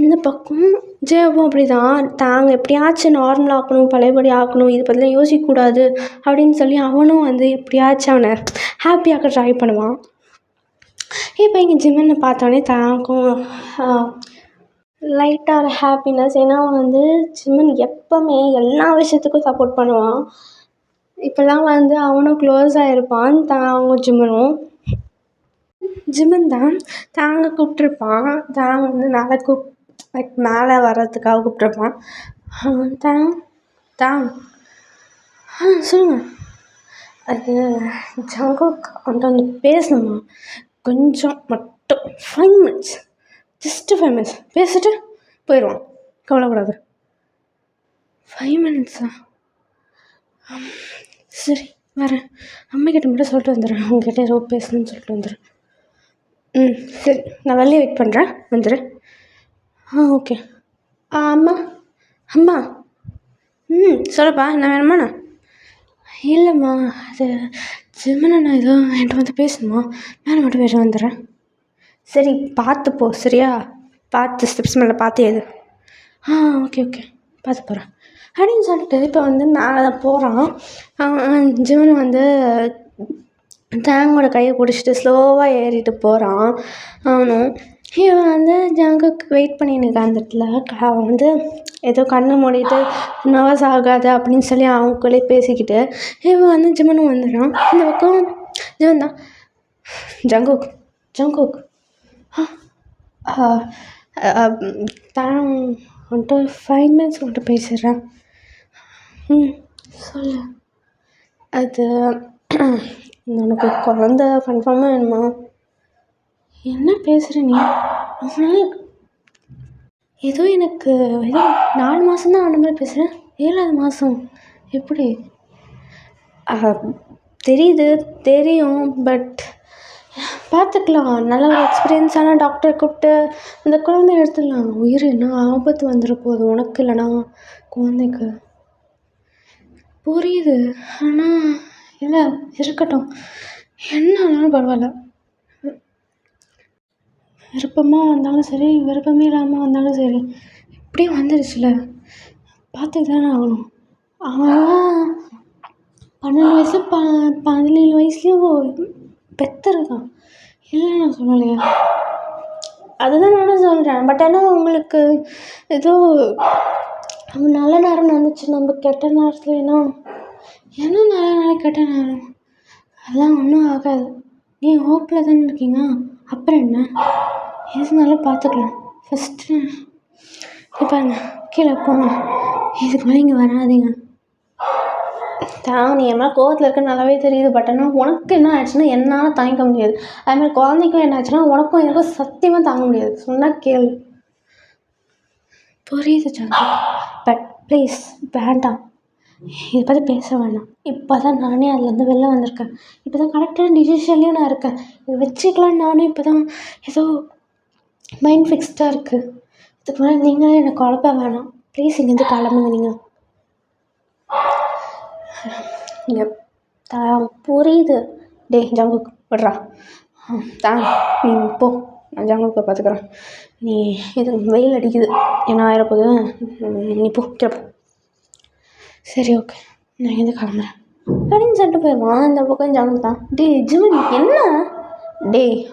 இந்த பக்கம் ஜேஎஃப்பும் அப்படி தான், தாங்க எப்படியாச்சும் நார்மலாக ஆக்கணும், பழையபடி ஆக்கணும், இது பற்றிலாம் யோசிக்கக்கூடாது அப்படின்னு சொல்லி அவனும் வந்து எப்படியாச்சும் அவனை ஹாப்பியாக்க ட்ரை பண்ணுவான். இப்போ இங்கே ஜிம்மனை பார்த்தோன்னே தாங்கும் லைட்டாக ஒரு ஹாப்பினஸ். ஏன்னா அவன் வந்து ஜிம்மன் எப்போவுமே எல்லா விஷயத்துக்கும் சப்போர்ட் பண்ணுவான். இப்போல்லாம் வந்து அவனும் க்ளோஸாக இருப்பான் தாங்கும் ஜிம்மனும். ஜிம்மன் தான் தாங்க கூப்பிட்ருப்பான். தாங்க வந்து மேலே வர்றதுக்காக கூப்பிட்ருப்பான். தாங் தாங் சொல்லுங்கள். அது ஜங்குக் அவன்கிட்ட வந்து பேசணுமா? கொஞ்சம் மட்டும் 5 minutes, ஜஸ்ட்டு 5 minutes பேசிட்டு போயிடுவான். கவலைப்படாது. 5 minutes-ஆ? சரி வரேன். அம்மாக்கிட்ட மட்டும் சொல்லிட்டு வந்துடுறேன். அவங்ககிட்ட ஏதோ பேசணும்னு சொல்லிட்டு வந்துடுறேன். சரி நான் வெளியே வெயிட் பண்ணுறேன், வந்துடு. ஓகே. அம்மா அம்மா சொல்லப்பா, என்ன வேணுமாண்ணா? இல்லைம்மா, அது ஜிம்மனை நான் ஏதோ என்கிட்ட வந்து பேசணுமா, மேலே மட்டும் போய்ட்டு வந்துடுறேன். சரி பார்த்து போ, சரியா? பார்த்து ஸ்டெப்ஸ் மேலே பார்த்து ஏது. ஓகே பார்த்து போகிறேன் அப்படின்னு சொல்லிட்டு இப்போ வந்து மேலே தான் போகிறான். ஜிம்மன் வந்து தாங்கோட கையை பிடிச்சிட்டு ஸ்லோவாக ஏறிட்டு போகிறான். அவனும் இவன் வந்து ஜங்குக்கு வெயிட் பண்ணிட்டு அந்த இடத்துல அவன் வந்து ஏதோ கண்ணை மூடிட்டு நர்வஸ் ஆகாது அப்படின்னு சொல்லி அவங்களுக்குள்ளே பேசிக்கிட்டு இவன் வந்து ஜிம்மனும் வந்துடுறான். இந்த பக்கம் ஜிம்மன் தான் ஜங்குக் தான் வந்துட்டு 5 minutes வந்துட்டு பேசிடுறேன். சொல்லு. அது உனக்கு குழந்த கன்ஃபார்மாக வேணுமா? என்ன பேசுகிற நீ? ஏதோ எனக்கு ஏதோ 4 மாதம்தான் ஆன மாதிரி பேசுகிறேன். 7வது மாதம் எப்படி? தெரியும், பட் பார்த்துக்கலாம். நல்ல ஒரு எக்ஸ்பீரியன்ஸான டாக்டரை கூப்பிட்டு அந்த குழந்தைய எடுத்துடலாம். உயிர் என்ன ஆபத்து வந்துட போகுது உனக்கு இல்லைனா குழந்தைக்கு. புரியுது, ஆனால் இல்லை இருக்கட்டும், என்ன ஆனாலும் பரவாயில்ல. விருப்பமாக வந்தாலும் சரி, விருப்பமே இல்லாமல் வந்தாலும் சரி, இப்படியும் வந்துடுச்சுல, பார்த்துட்டு தானே ஆகணும். அவன் 12 வயசு 17 வயசுலேயும் பெற்றுருக்கான். இல்லை நான் சொல்லலையா? அதுதான் நானும் சொல்கிறேன். பட் ஆனால் உங்களுக்கு ஏதோ நல்ல நேரம் நினச்சி நம்ம கெட்ட நேரத்தில் என்ன நல்ல நேரம் கெட்ட நேரம் அதெல்லாம் ஒன்றும் ஆகாது. நீ ஹோப்பில் தானே இருக்கீங்க, அப்புறம் என்ன? எதுனாலும் பார்த்துக்கலாம். ஃபஸ்ட்டு இப்போ கீழே போங்க, இதுக்கு மேலே இங்கே வராதிங்க. நீ என் மேலே கோவத்தில் இருக்க நல்லாவே தெரியுது. பட் ஆனால் உனக்கு என்ன ஆச்சுன்னா என்னால் தாங்கிக்க முடியாது. அதுமாதிரி குழந்தைக்கும் என்ன ஆச்சுன்னா உனக்கும் எனக்கும் சத்தியமாக தாங்க முடியாது. சொன்னால் கேளு. புரியுது ஜாங்கி, பட் ப்ளீஸ் வேண்டாம், இதை பற்றி பேச வேண்டாம். இப்போ தான் நானே அதுலேருந்து வெளில வந்திருக்கேன். இப்போ தான் கரெக்டான டிசிஷன்லேயும் நான் இருக்கேன். இதை வச்சுக்கலான்னு நானும் இப்போ தான் ஏதோ மைண்ட் ஃபிக்ஸ்டாக இருக்குது. இதுக்கு மேலே நீங்களே என்னை குழப்ப வேணாம். ப்ளீஸ் இங்கேருந்து கிளம்புங்க. நீங்கள் புரியுது. ஜங்குக்கு விட்றா. நீ போ, நான் ஜங்குக்கை பார்த்துக்குறேன். நீ இது வெயில் அடிக்குது, என்ன ஆயிரப்போகுது, நீ போ கேட்போம். சரி ஓகே, நான் இங்கேருந்து கிளம்புறேன் அப்படின்னு சொல்லிட்டு போயிடுவான். இந்த பக்கம் ஜங்கு தான் ஜிம்மன் என்ன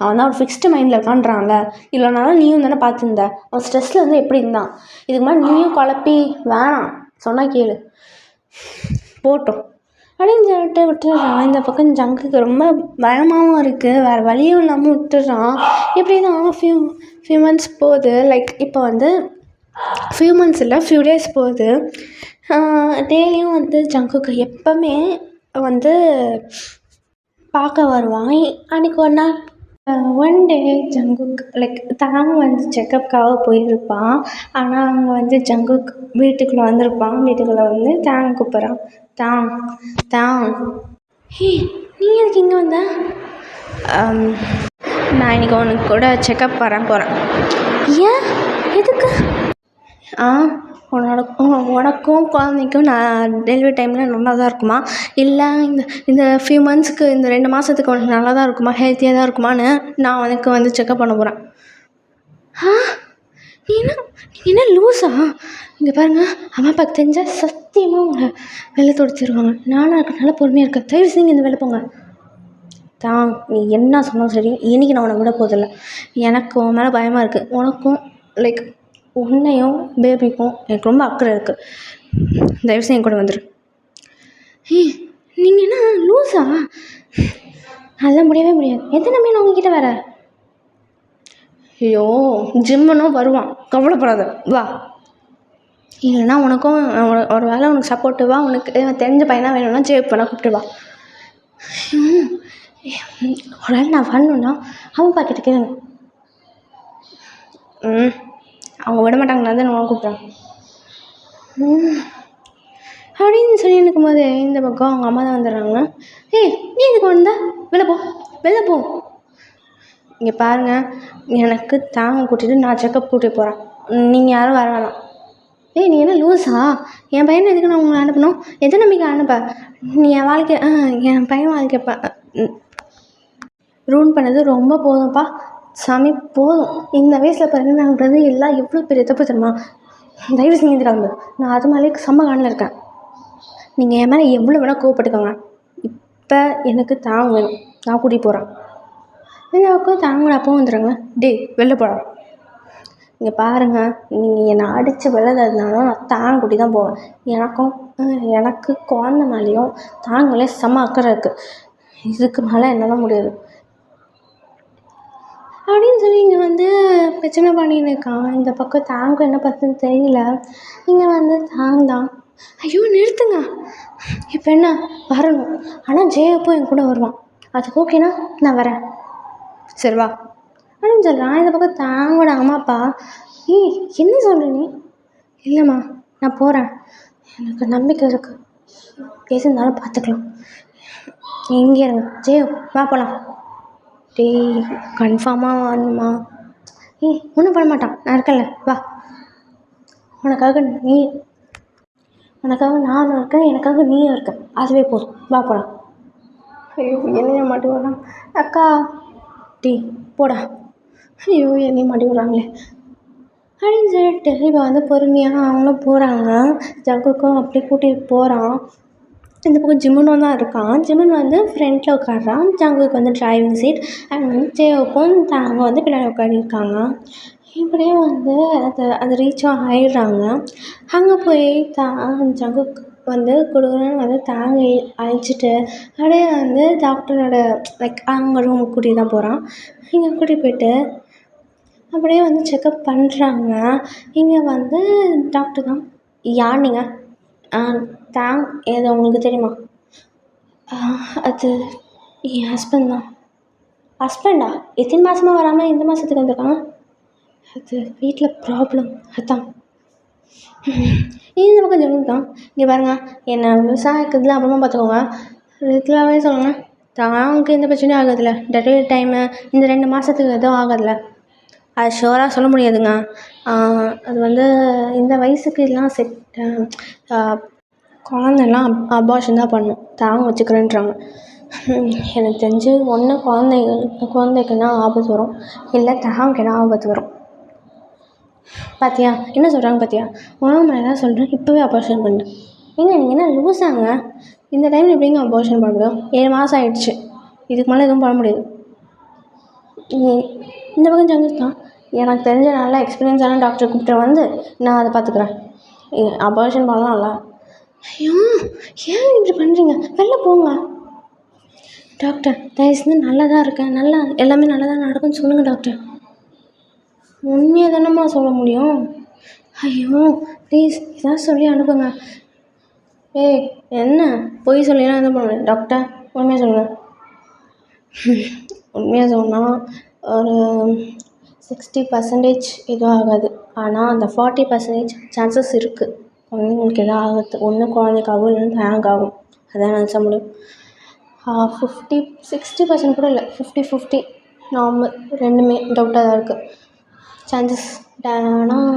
அவன் தான் ஒரு ஃபிக்ஸ்டு மைண்டில் இருக்கான்றான்ல. இல்லைனாலும் நீயும் தானே பார்த்துருந்த. அவன் ஸ்ட்ரெஸ்ஸில் வந்து எப்படி இருந்தான். இதுக்கு மேலே நீயும் குழப்பி வேணாம், சொன்னால் கேளு, போட்டோம் அப்படின்னு சொல்லிட்டு விட்டுடுறான். இந்த பக்கம் ஜங்குக்கு ரொம்ப பயமாகவும் இருக்குது, வேறு வழியும் இல்லாமல் விட்டுடுறான். இப்படி தான் ஃபியூ மந்த்ஸ் போகுது. லைக் இப்போ வந்து ஃபியூ மந்த்ஸ் இல்லை, ஃபியூ டேஸ் போகுது. டெய்லியும் வந்து ஜங்குக்கு எப்போவுமே வந்து பார்க்க வருவான். அன்றைக்கி ஒரு நாள் ஒன் டே ஜங்குக் லைக் தாங் வந்து செக்கப்காக போயிருப்பான். ஆனால் அங்கே வந்து ஜங்குக் வீட்டுக்குள்ளே வந்திருப்பான். வீட்டுக்குள்ளே வந்து தாங் கூப்பிட்றான். தாங் தாங் ஹே, நீ எதுக்கு இங்கே வந்த? "அம், நான் இன்னைக்கு உனக்கு கூட செக்கப் வரேன் போகிறேன்." ஏன்? எதுக்கு? ஆ உனக்கும் குழந்தைக்கும் நான் டெலிவரி டைமில் நல்லா தான் இருக்குமா, இல்லை இந்த இந்த ஃபியூ மந்த்ஸ்க்கு இந்த 2 மாதத்துக்கு உனக்கு நல்லா தான் இருக்குமா, ஹெல்த்தியாக தான் இருக்குமான்னு நான் உனக்கு வந்து செக்கப் பண்ண போகிறேன். ஆ நீ என்ன நீ என்ன லூஸா? இங்கே பாருங்கள், அம்மா அப்பாவுக்கு தெரிஞ்சால் சத்தியமாக உங்களை வெளில துடைச்சிருவாங்க. நானும் அதுக்கு நல்லா பொறுமையாக இருக்கேன். தயவு செஞ்சு இந்த வேலை போங்க. தான் நீ என்ன சொன்னாலும் சரி, இன்றைக்கி நான் உன்னை விட போதில்லை. எனக்கு உன் மேலே பயமாக இருக்குது. உனக்கும் லைக் உன்னையும் பேபிக்கும் எனக்கு ரொம்ப அக்கறை இருக்குது. தயவுசெய்து என் கூட வந்துடு. நீங்கள் என்ன லூஸா? அதெல்லாம் முடியவே முடியாது. எத்தனை மீன் உங்ககிட்ட வேற? ஐயோ, ஜிம்முன்னும் வருவான், கவலைப்படாத, வா. இல்லைன்னா உனக்கும் ஒரு வேளை உனக்கு சப்போர்ட்டிவாக உனக்கு தெரிஞ்ச பையனாக வேணும்னா ஜேப் பண்ண கூப்பிட்டு வா. ஒரு வேளை நான் வரணுன்னா அவன் பாக்கிட்ட கேளுங்க. அவங்க விட மாட்டாங்க, நான் தான் உனக்கு கூப்பிட்றேன் அப்படின்னு சொல்லி இருக்கும் போது இந்த பக்கம் அவங்க அம்மா தான் வந்துடுறாங்க. நீ இதுக்கு வந்த? வெளில போ, வெளில போ. இங்கே பாருங்கள், எனக்கு தாங்க கூட்டிகிட்டு நான் செக்கப் கூட்டிகிட்டு போகிறேன். நீங்கள் யாரும் வர வேணாம். நீ என்ன லூஸா? என் பையனை எதுக்கு நான் உங்களை அனுப்பணும்? எதை நம்பிக்கை அனுப்ப? நீ என் வாழ்க்கை என் பையன் வாழ்க்கை ரூன் பண்ணது ரொம்ப போதும்ப்பா. சாமி போதும். இந்த வயசில் பிறகுன்றது எல்லாம் எவ்வளோ பெரிய தப்பு தெரியுமா? தயவு செஞ்சு கிளம்பு. நான் அது மேலே செம்ம காணில் இருக்கேன். நீங்கள் என் மேலே எவ்வளோ வேணால் கோவப்பட்டுக்கோங்க. இப்போ எனக்கு தாங்க வேணும், நான் கூட்டிகிட்டு போகிறேன். இந்த பக்கம் தாங்கோட அப்பவும் வந்துடுங்க. வெளில போகிறோம். இங்கே பாருங்கள், நீங்கள் என்னை அடித்து விளையாடுறதுனாலும் நான் தாங்க கூட்டி தான் போவேன். எனக்கு குழந்த மேலேயும் தாங்களே செம்ம அக்கறை இருக்குது. இதுக்கு மேலே என்னால் முடியாது அப்படின்னு சொல்லி இங்கே வந்து பிரச்சனை பண்ணின்னு இருக்கான். இந்த பக்கம் தாங்க என்ன பண்ணுறதுன்னு தெரியல. இங்கே வந்து தாங்க ஐயோ நிறுத்துங்க. இப்போ என்ன வரணும், ஆனால் ஜேயப்போ என் கூட வருவான். அதுக்கு ஓகேனா நான் வரேன், சரி வா அப்படின்னு சொல்கிறான். இந்த பக்கம் தாங்கோட அம்மா அப்பா என்ன சொல்கிற நீ? இல்லைம்மா நான் போகிறேன், எனக்கு நம்பிக்கை இருக்குது, எது இருந்தாலும் பார்த்துக்கலாம், எங்கே இருங்க ஜெயோ வா போகலாம். கன்ஃபார்மாக வரணுமா? ஒன்றும் பண்ண மாட்டான், நான் இருக்கல, வா. உனக்காக நானும் இருக்கேன், எனக்காக நீயும் இருக்க, அதுவே போதும், வா போகலாம். ஐயோ என்னைய மாட்டி விட்றான். அக்கா போடா. ஐயோ என்னையும் மாட்டி விட்றாங்களே அப்படின்னு சொல்லிட்டு இப்போ வந்து பொறுமையாக அவங்களும் போகிறாங்க. ஜங்குக்கும் அப்படி கூட்டிகிட்டு போகிறான். இந்த பக்கம் ஜிம்முனும் தான் இருக்கான். ஜிம்முன் வந்து ஃப்ரண்ட்டில் உட்காடுறான், ஜங்குக்கு வந்து டிரைவிங் சீட், அண்ட் வந்து ஜேவுக்கும் தாங்க வந்து பின்னாடி உட்காந்துருக்காங்க. இப்படியே வந்து அது ரீச்சும் ஆயிடுறாங்க. அங்கே போய் ஜங்குக்கு வந்து கொடுக்குறேன்னு வந்து தாங்க அழைச்சிட்டு அப்படியே வந்து டாக்டரோட லைக் அவங்க ரூமுக்கு கூட்டிகிட்டு தான் போகிறான். இங்கே கூட்டிகிட்டு போயிட்டு அப்படியே வந்து செக்கப் பண்ணுறாங்க. இங்கே வந்து டாக்டர் தான். யார் நீங்கள்? தாங் ஏதோ உங்களுக்கு தெரியுமா? அது என் ஹஸ்பண்ட் தான். ஹஸ்பண்டா? எத்தனை மாதமாக வராமல் இந்த மாதத்துக்கு வந்திருக்காங்க? அது வீட்டில் ப்ராப்ளம், அதான். இந்த பக்கம் ஜெனு தான். இங்கே பாருங்கள், என்னை விவசாயக்கிறதுல அப்புறமா பார்த்துக்கோங்க, ரெகுலராகவே சொல்லுங்கள். தாங்களுக்கு எந்த பிரச்சனையும் ஆகாதில்ல, டெலிவரி டைமு இந்த 2 மாதத்துக்கு எதுவும் ஆகாதில்ல? அது ஷுவராக சொல்ல முடியாதுங்க. அது வந்து இந்த வயசுக்கு எல்லாம் குழந்தைலாம் அபார்ஷன் தான் பண்ணணும், தாங்க வச்சுக்கிறேன்றாங்க. எனக்கு தெரிஞ்சு ஒன்று குழந்தைக்குன்னா ஆபத்து வரும், இல்லை தாங்கக்குன்னா ஆபத்து வரும். பார்த்தியா என்ன சொல்கிறாங்க பார்த்தியா? உணவு மேலே தான் சொல்கிறேன், இப்போவே அபார்ஷன் பண்ணு. நீங்கள் என்ன லூஸாங்க? இந்த டைமில் எப்படிங்க அபார்ஷன் பண்ண முடியும்? 7 மாதம் ஆகிடுச்சு, இதுக்கு மேலே எதுவும் பண்ண முடியாது. இந்த பக்கம் ஜங்கு தான். எனக்கு தெரிஞ்ச நல்ல எக்ஸ்பீரியன்ஸான டாக்டரை கூப்பிட்டு வந்து நான் அதை பார்த்துக்குறேன். அபார்ஷன் பண்ணலாம்ல? ஐயோ ஏன் இப்படி பண்ணுறீங்க? வெளில போங்க. டாக்டர் தயவு செஞ்சு நல்லா தான் இருக்கேன், நல்லா எல்லாமே நல்லா தான் நடக்கும்னு சொல்லுங்கள் டாக்டர். உண்மையாக தானம்மா சொல்ல முடியும். ஐயோ ப்ளீஸ் இதான் சொல்லி அனுப்புங்க. என்ன பொய் சொல்லிலாம் எதுவும் பண்ண முடியாது டாக்டர், உண்மையாக சொல்லுங்கள். உண்மையாக சொன்னால் ஒரு 60% எதுவும் ஆகாது. ஆனால் அந்த 40% சான்சஸ் இருக்குது குழந்தைங்களுக்கு எதாவது ஆகிறது. ஒன்று குழந்தைக்காகும் இல்லைன்னா ஹேங் ஆகும். அதான் நினச்ச முடியும். 60% கூட இல்லை, 50-50 நார்மல். ரெண்டுமே டவுட்டாக தான் இருக்குது சான்சஸ். ஆனால்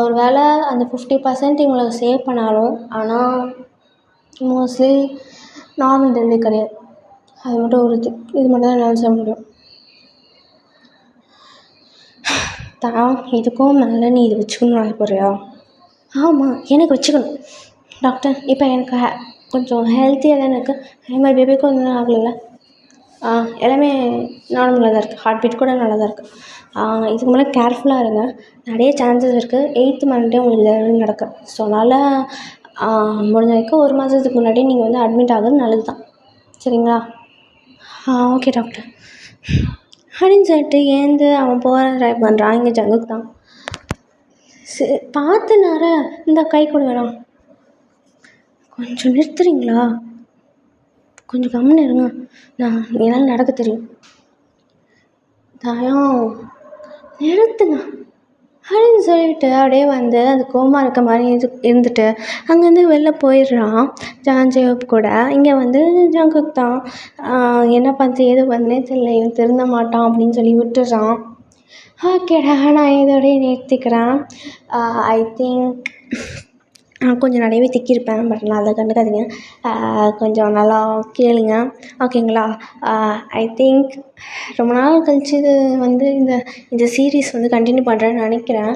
ஒரு வேளை அந்த 50% இவங்களை சேவ் பண்ணாலும், ஆனால் மோஸ்ட்லி நார்மல் டெலிவரி கிடையாது. அது மட்டும் உறுதி. இது மட்டும் தான் என்னால் சொல்ல முடியும். இதுக்கும் மேலே நீ இது வச்சுக்கணும்னு ஆசைப்படுறியா? ஆமாம், எனக்கு வச்சுக்கணும் டாக்டர். இப்போ எனக்கு கொஞ்சம் ஹெல்த்தியாக தானே இருக்குது. அதே மாதிரி பேபிக்கும் ஒன்றும் ஆகலைல்ல? எல்லாமே நார்மலாக தான் இருக்குது. ஹார்ட் பீட் கூட நல்லா தான் இருக்குது. இதுக்கு மேலே கேர்ஃபுல்லாக இருங்க. நிறைய சான்சஸ் இருக்குது 8th மந்த்தே உங்களுக்கு டெலிவரி நடக்க. ஸோ அதனால் முடிஞ்ச வரைக்கும் 1 மாதத்துக்கு முன்னாடி நீங்கள் வந்து அட்மிட் ஆகிறது நல்லது தான். சரிங்களா? ஓகே டாக்டர் அப்படின்னு சொல்லிட்டு ஏந்து அவன் போகிற ட்ரை பண்ணுறான். இங்கே ஜங்குக்கு தான் சரி பார்த்து நேர இந்த கை கூட வேணாம், கொஞ்சம் நிறுத்துறீங்களா? கொஞ்சம் கம்முன்னு இருங்க, என்னால் நடக்க தெரியும். தயம் நிறுத்துங்க அப்படின்னு சொல்லிட்டு அப்படியே வந்து அந்த கோமா இருக்க மாதிரி இருந்துட்டு அங்கேருந்து வெளில போயிடுறான் ஜான்ஜேப் கூட. இங்கே வந்து ஜங்குக் தான் என்ன பண்ணுறது ஏது பண்ணுறே தெரியல, இவன் திருந்த மாட்டான் அப்படின்னு சொல்லி விட்டுடுறான். ஓகேடா, நான் இதோடய நிறுத்திக்கிறேன். ஐ திங்க் கொஞ்சம் நிறையவே திக்கியிருப்பேன், பட் நான் அதை கண்டுக்காதீங்க. கொஞ்சம் நல்லா கேளுங்க, ஓகேங்களா? ஐ திங்க் ரொம்ப நாள் கழிச்சு இது வந்து இந்த சீரீஸ் வந்து கண்டினியூ பண்ணுறேன்னு நினைக்கிறேன்.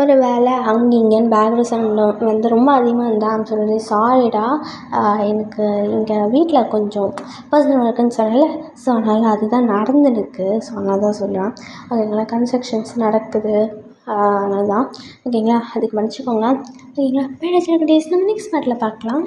ஒரு வேளை அங்கே இங்கேன்னு பேக்ரவுண்ட் சவுண்ட் வந்து ரொம்ப அதிகமாக இருந்தால் சொல்லுறது சாரிடா. எனக்கு இங்கே வீட்டில் கொஞ்சம் பர்சனல் ஒர்க்குன்னு சொன்னேன்ல, ஸோ அதனால் அதுதான் நடந்துருக்கு. ஸோ அதனால தான் சொல்கிறேன். ஓகேங்களா? கன்ஸ்ட்ரக்ஷன்ஸ் நடக்குது, அதனால தான். ஓகேங்களா? அதுக்கு மன்னிச்சிக்கோங்க. ஓகேங்களா? வேறு சில டேஸ் நம்ம நெக்ஸ்ட் பார்ட்டில் பார்க்கலாம்.